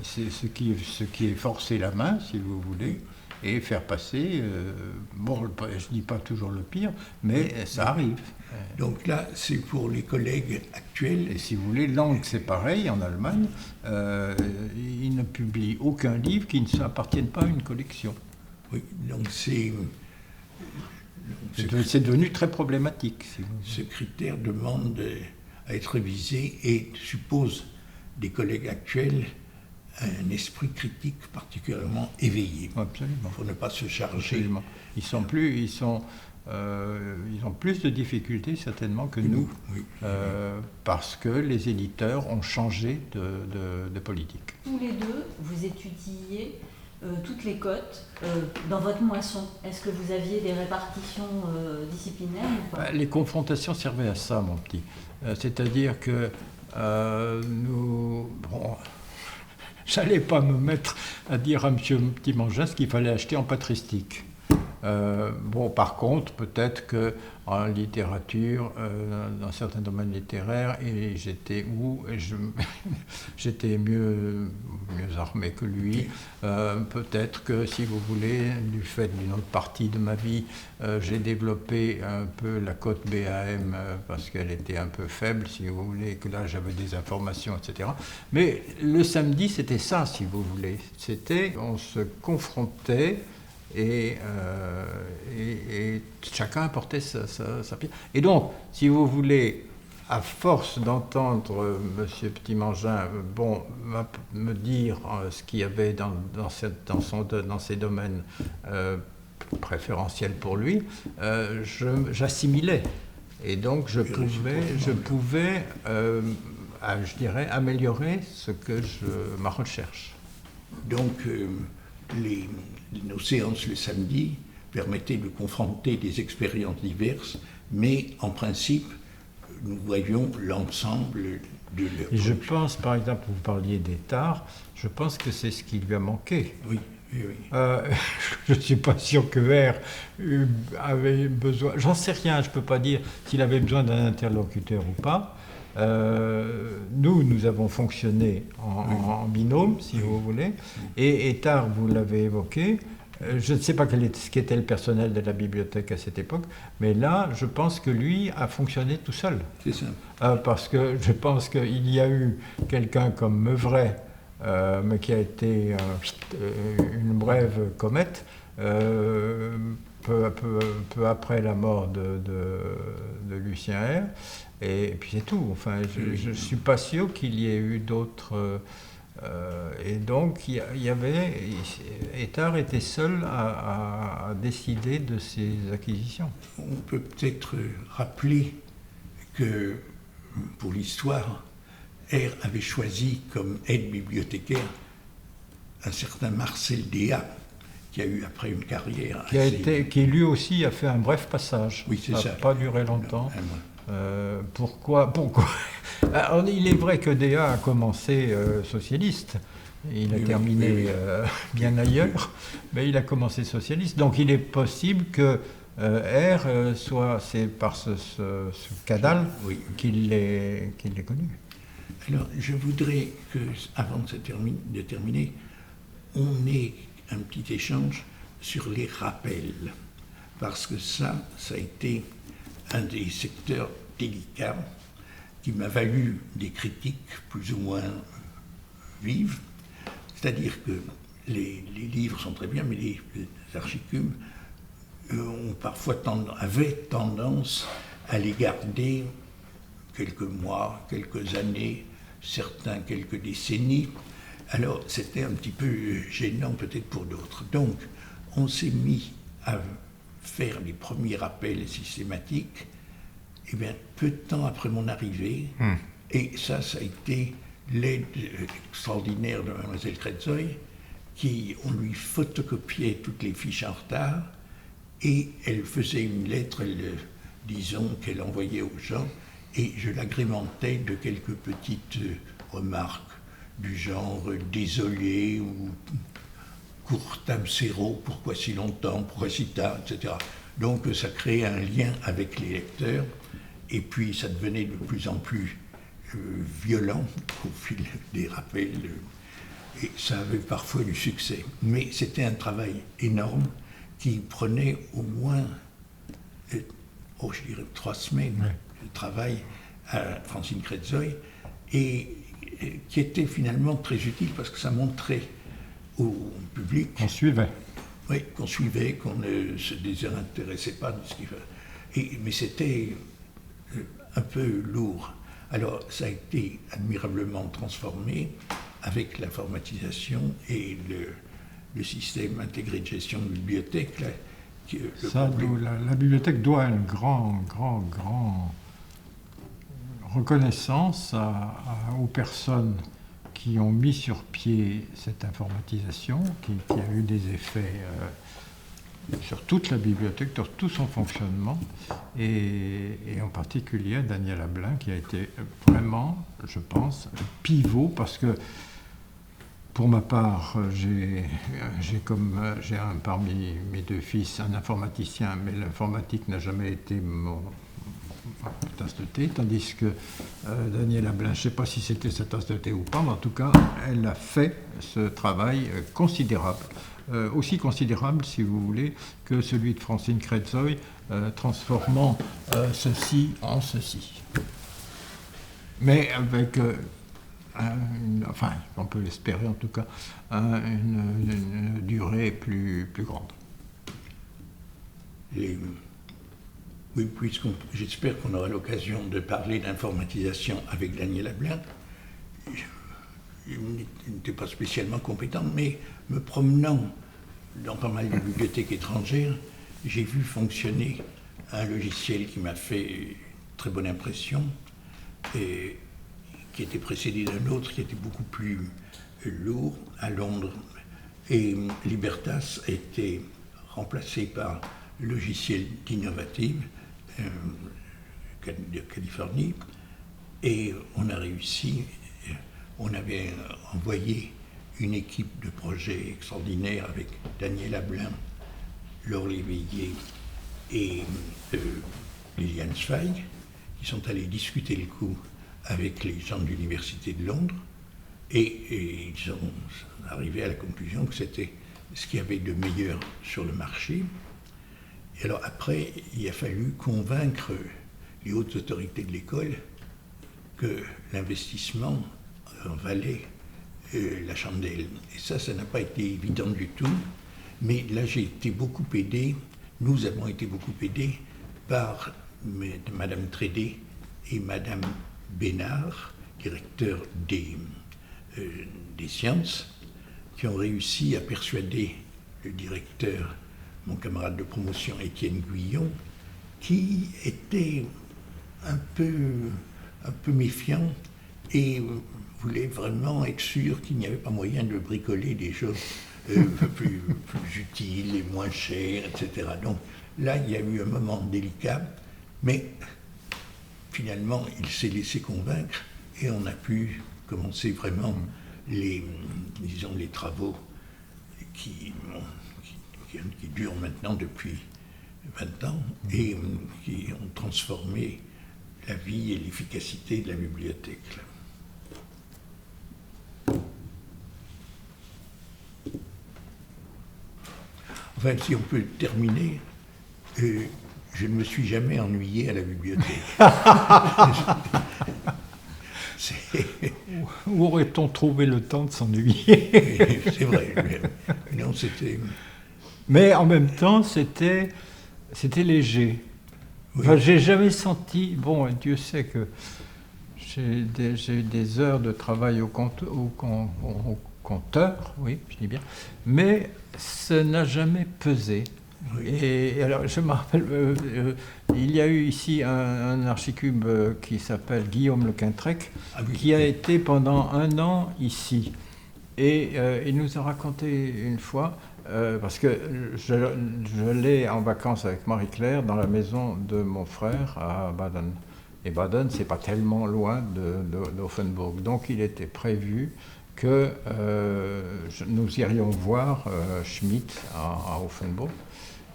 C'est ce qui est forcer la main, si vous voulez, et faire passer, bon, je ne dis pas toujours le pire, mais ça arrive. Donc là, c'est pour les collègues actuels. Et si vous voulez, Langue, c'est pareil en Allemagne, il ne publie aucun livre qui ne appartienne pas à une collection. Oui, donc c'est devenu très problématique. Si ce critère demande à être révisé et suppose des collègues actuels un esprit critique particulièrement éveillé. Absolument. Pour ne pas se charger. Absolument. Ils ont plus de difficultés certainement que nous, parce que les éditeurs ont changé de politique. Tous les deux, vous étudiez toutes les cotes dans votre moisson. Est-ce que vous aviez des répartitions disciplinaires ou pas ? Les confrontations servaient à ça, mon petit. C'est-à-dire que nous... Bon, j'allais pas me mettre à dire à M. Petit-Mangin ce qu'il fallait acheter en patristique. Bon, par contre, peut-être qu'en littérature, dans certains domaines littéraires, et j'étais mieux armé que lui. Peut-être que, si vous voulez, du fait d'une autre partie de ma vie, j'ai développé un peu la cote BAM parce qu'elle était un peu faible, si vous voulez, que là j'avais des informations, etc. Mais le samedi, c'était ça, si vous voulez. On se confrontait. Et chacun apportait sa pierre. Et donc, si vous voulez, à force d'entendre M. Petit-Mangin me dire ce qu'il y avait dans ces domaines préférentiels pour lui, j'assimilais. Et donc, je pouvais je dirais, améliorer ma recherche. Donc, nos séances le samedi permettaient de confronter des expériences diverses, mais en principe, nous voyions l'ensemble de leur... Et je pense, par exemple, vous parliez d'Étard, je pense que c'est ce qui lui a manqué. Oui. Je ne suis pas sûr que R avait besoin... J'en sais rien, je ne peux pas dire s'il avait besoin d'un interlocuteur ou pas. Nous avons fonctionné en binôme, si vous voulez, et Ettard, vous l'avez évoqué, je ne sais pas ce qu'était le personnel de la bibliothèque à cette époque, mais là, je pense que lui a fonctionné tout seul. C'est ça. Parce que je pense qu'il y a eu quelqu'un comme Meuvray, mais qui a été une brève comète, peu après la mort de Lucien R. Et puis c'est tout. Enfin, je ne suis pas sûr qu'il y ait eu d'autres... et donc, Ettard était seul à décider de ses acquisitions. On peut peut-être rappeler que, pour l'histoire, R avait choisi comme aide bibliothécaire un certain Marcel Déat, qui a eu après une carrière qui lui aussi a fait un bref passage. Oui, c'est ça. Ça n'a pas duré longtemps. Pourquoi Alors, il est vrai que Déa a commencé socialiste. Il a terminé bien ailleurs, mais il a commencé socialiste. Donc il est possible que R c'est par ce Cadal qu'il l'ait connu. Alors je voudrais que, avant de terminer, on ait un petit échange sur les rappels, parce que ça a été un des secteurs délicats qui m'a valu des critiques plus ou moins vives. C'est-à-dire que les livres sont très bien, mais les archicubes avaient tendance à les garder quelques mois, quelques années, certains quelques décennies. Alors c'était un petit peu gênant peut-être pour d'autres. Donc on s'est mis à faire les premiers rappels systématiques peu de temps après mon arrivée. Et ça a été l'aide extraordinaire de Mlle Kretzoy, on lui photocopiait toutes les fiches en retard et elle faisait une lettre, disons, qu'elle envoyait aux gens, et je l'agrémentais de quelques petites remarques du genre « désolé » ou « courtam sero, pourquoi si longtemps, pourquoi si tard », etc. Donc ça créait un lien avec les lecteurs, et puis ça devenait de plus en plus violent au fil des rappels, et ça avait parfois du succès. Mais c'était un travail énorme qui prenait au moins, je dirais 3 semaines de travail à Francine Kretzoy, et qui était finalement très utile parce que ça montrait au public qu'on suivait. Oui, qu'on suivait, qu'on ne se désintéressait pas de ce qu'il fallait. Mais c'était un peu lourd. Alors, ça a été admirablement transformé avec l'informatisation et le système intégré de gestion de bibliothèque. Là, la bibliothèque doit une grande reconnaissance aux personnes qui ont mis sur pied cette informatisation, qui a eu des effets sur toute la bibliothèque, sur tout son fonctionnement, et en particulier Daniel Ablin, qui a été vraiment, je pense, pivot, parce que pour ma part, j'ai parmi mes 2 fils un informaticien, mais l'informatique n'a jamais été ma tasse de thé, tandis que Daniel Ablin, je ne sais pas si c'était sa tasse de thé ou pas, mais en tout cas, elle a fait ce travail considérable. Aussi considérable, si vous voulez, que celui de Francine Kretzoy, transformant ceci en ceci. Mais avec, on peut l'espérer en tout cas, une durée plus grande. Oui, j'espère qu'on aura l'occasion de parler d'informatisation avec Daniel Ablin. Il n'était pas spécialement compétent, mais me promenant dans pas mal de bibliothèques étrangères, j'ai vu fonctionner un logiciel qui m'a fait très bonne impression, et qui était précédé d'un autre qui était beaucoup plus lourd à Londres. Et Libertas a été remplacé par le logiciel d'Innovative de Californie, et on a réussi. On avait envoyé une équipe de projet extraordinaire avec Daniel Ablin, Laure Léveillé et Liliane Zweig, qui sont allés discuter le coup avec les gens de l'Université de Londres, et ils sont arrivés à la conclusion que c'était ce qu'il y avait de meilleur sur le marché. Et alors après, il a fallu convaincre les hautes autorités de l'école que l'investissement en valait la chandelle. Et ça n'a pas été évident du tout, mais là j'ai été beaucoup aidé, nous avons été beaucoup aidés par Madame Trédé et Madame Bénard, directeur des sciences, qui ont réussi à persuader le directeur, mon camarade de promotion Étienne Guyon, qui était un peu méfiant et voulait vraiment être sûr qu'il n'y avait pas moyen de bricoler des choses plus utiles et moins chers, etc. Donc là, il y a eu un moment délicat, mais finalement, il s'est laissé convaincre et on a pu commencer vraiment les travaux qui durent maintenant depuis 20 ans et qui ont transformé la vie et l'efficacité de la bibliothèque. Enfin, si on peut terminer, je ne me suis jamais ennuyé à la bibliothèque. Où aurait-on trouvé le temps de s'ennuyer? C'est vrai. Non, c'était... Mais en même temps, c'était léger. Oui. Enfin, j'ai jamais senti... Bon, Dieu sait que j'ai eu des heures de travail au compteur, oui, je dis bien, mais ça n'a jamais pesé. Oui. Et alors, je me rappelle, il y a eu ici un archicube qui s'appelle Guillaume Le Quintrec, qui a été pendant 1 an ici. Et il nous a raconté une fois, parce que je l'ai en vacances avec Marie-Claire dans la maison de mon frère à Baden. Et Baden, c'est pas tellement loin d'Offenburg. Donc il était prévu que nous irions voir Schmitt à Offenburg.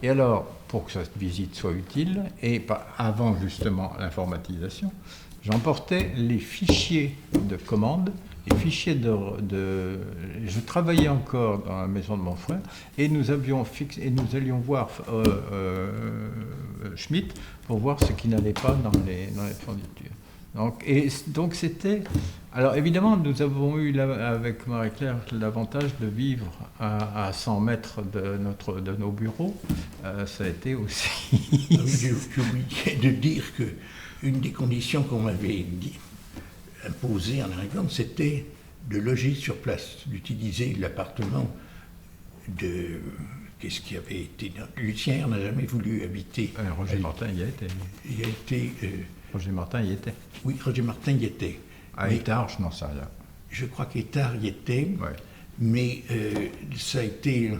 Et alors, pour que cette visite soit utile, et avant justement l'informatisation, j'emportais les fichiers de commande, les fichiers je travaillais encore dans la maison de mon frère, et nous allions voir Schmitt pour voir ce qui n'allait pas dans les fournitures. Donc c'était... Alors évidemment, nous avons eu avec Marie-Claire l'avantage de vivre à 100 mètres de nos bureaux. Ça a été aussi... J'ai oublié de dire qu'une des conditions qu'on m'avait imposées en arrivant, c'était de loger sur place, d'utiliser l'appartement de... Qu'est-ce qui avait été... Lucien n'a jamais voulu habiter. Roger Martin y a été. Il a été... Roger Martin y était. Oui, Roger Martin y était. À Étard, je n'en sais rien. Je crois qu'Étard y était, ouais. Mais ça a été...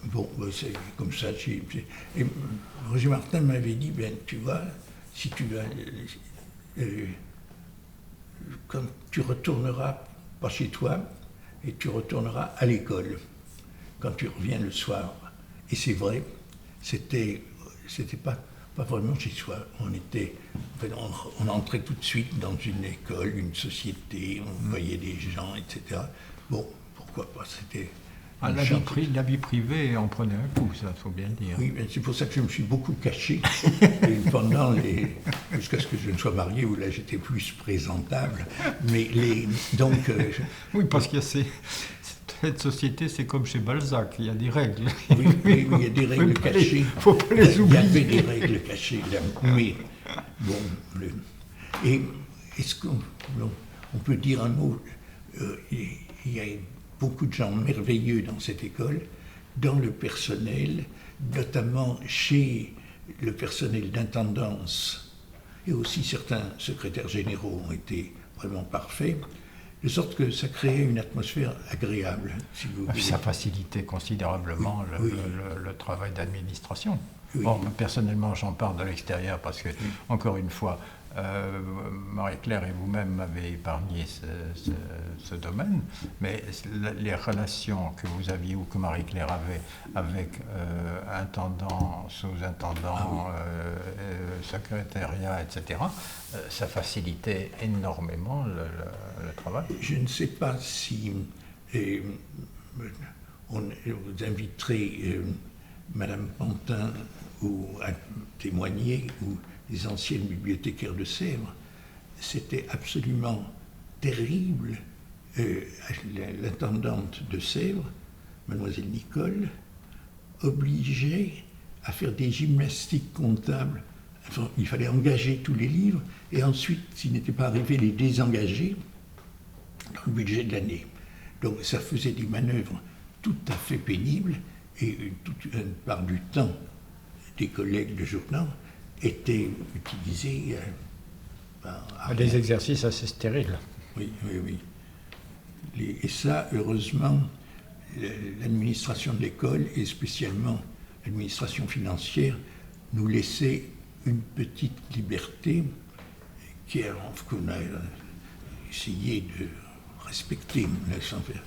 bon, c'est comme ça. Et Roger Martin m'avait dit, ben, tu vois, si tu vas... quand tu retourneras pas chez toi, et tu retourneras à l'école, quand tu reviens le soir. Et c'est vrai, c'était pas vraiment chez soi. On entrait tout de suite dans une école, une société, on voyait des gens, etc. Bon, pourquoi pas, c'était... La vie privée en prenait un coup, ça, faut bien le dire. Oui, c'est pour ça que je me suis beaucoup caché jusqu'à ce que je ne sois marié, où là j'étais plus présentable. Mais oui, parce qu'il y a cette société, c'est comme chez Balzac, il y a des règles. Oui, il y a des règles cachées. Il ne faut pas les oublier. Il y avait des règles cachées, là. Mais, bon, et est-ce qu'on peut dire un mot? Il y a beaucoup de gens merveilleux dans cette école, dans le personnel, notamment chez le personnel d'intendance, et aussi certains secrétaires généraux ont été vraiment parfaits, de sorte que ça créait une atmosphère agréable, si vous voulez. Ça facilitait considérablement le travail d'administration. Oui. Bon, personnellement, j'en parle de l'extérieur parce que, encore une fois, Marie-Claire et vous-même m'avez épargné ce domaine, mais les relations que vous aviez ou que Marie-Claire avait avec intendant, sous-intendant, secrétariat, etc., ça facilitait énormément le travail. Je ne sais pas si vous inviterez Madame Pantin à témoigner, ou les anciennes bibliothécaires de Sèvres. C'était absolument terrible. L'intendante de Sèvres, mademoiselle Nicole, obligeait à faire des gymnastiques comptables. Enfin, il fallait engager tous les livres et ensuite, s'il n'était pas arrivé, les désengager dans le budget de l'année. Donc ça faisait des manœuvres tout à fait pénibles, et toute une part du temps des collègues de journal était utilisé à des exercices assez stériles. Oui. Et ça, heureusement, l'administration de l'école, et spécialement l'administration financière, nous laissait une petite liberté qu'on a essayé de respecter sans faire.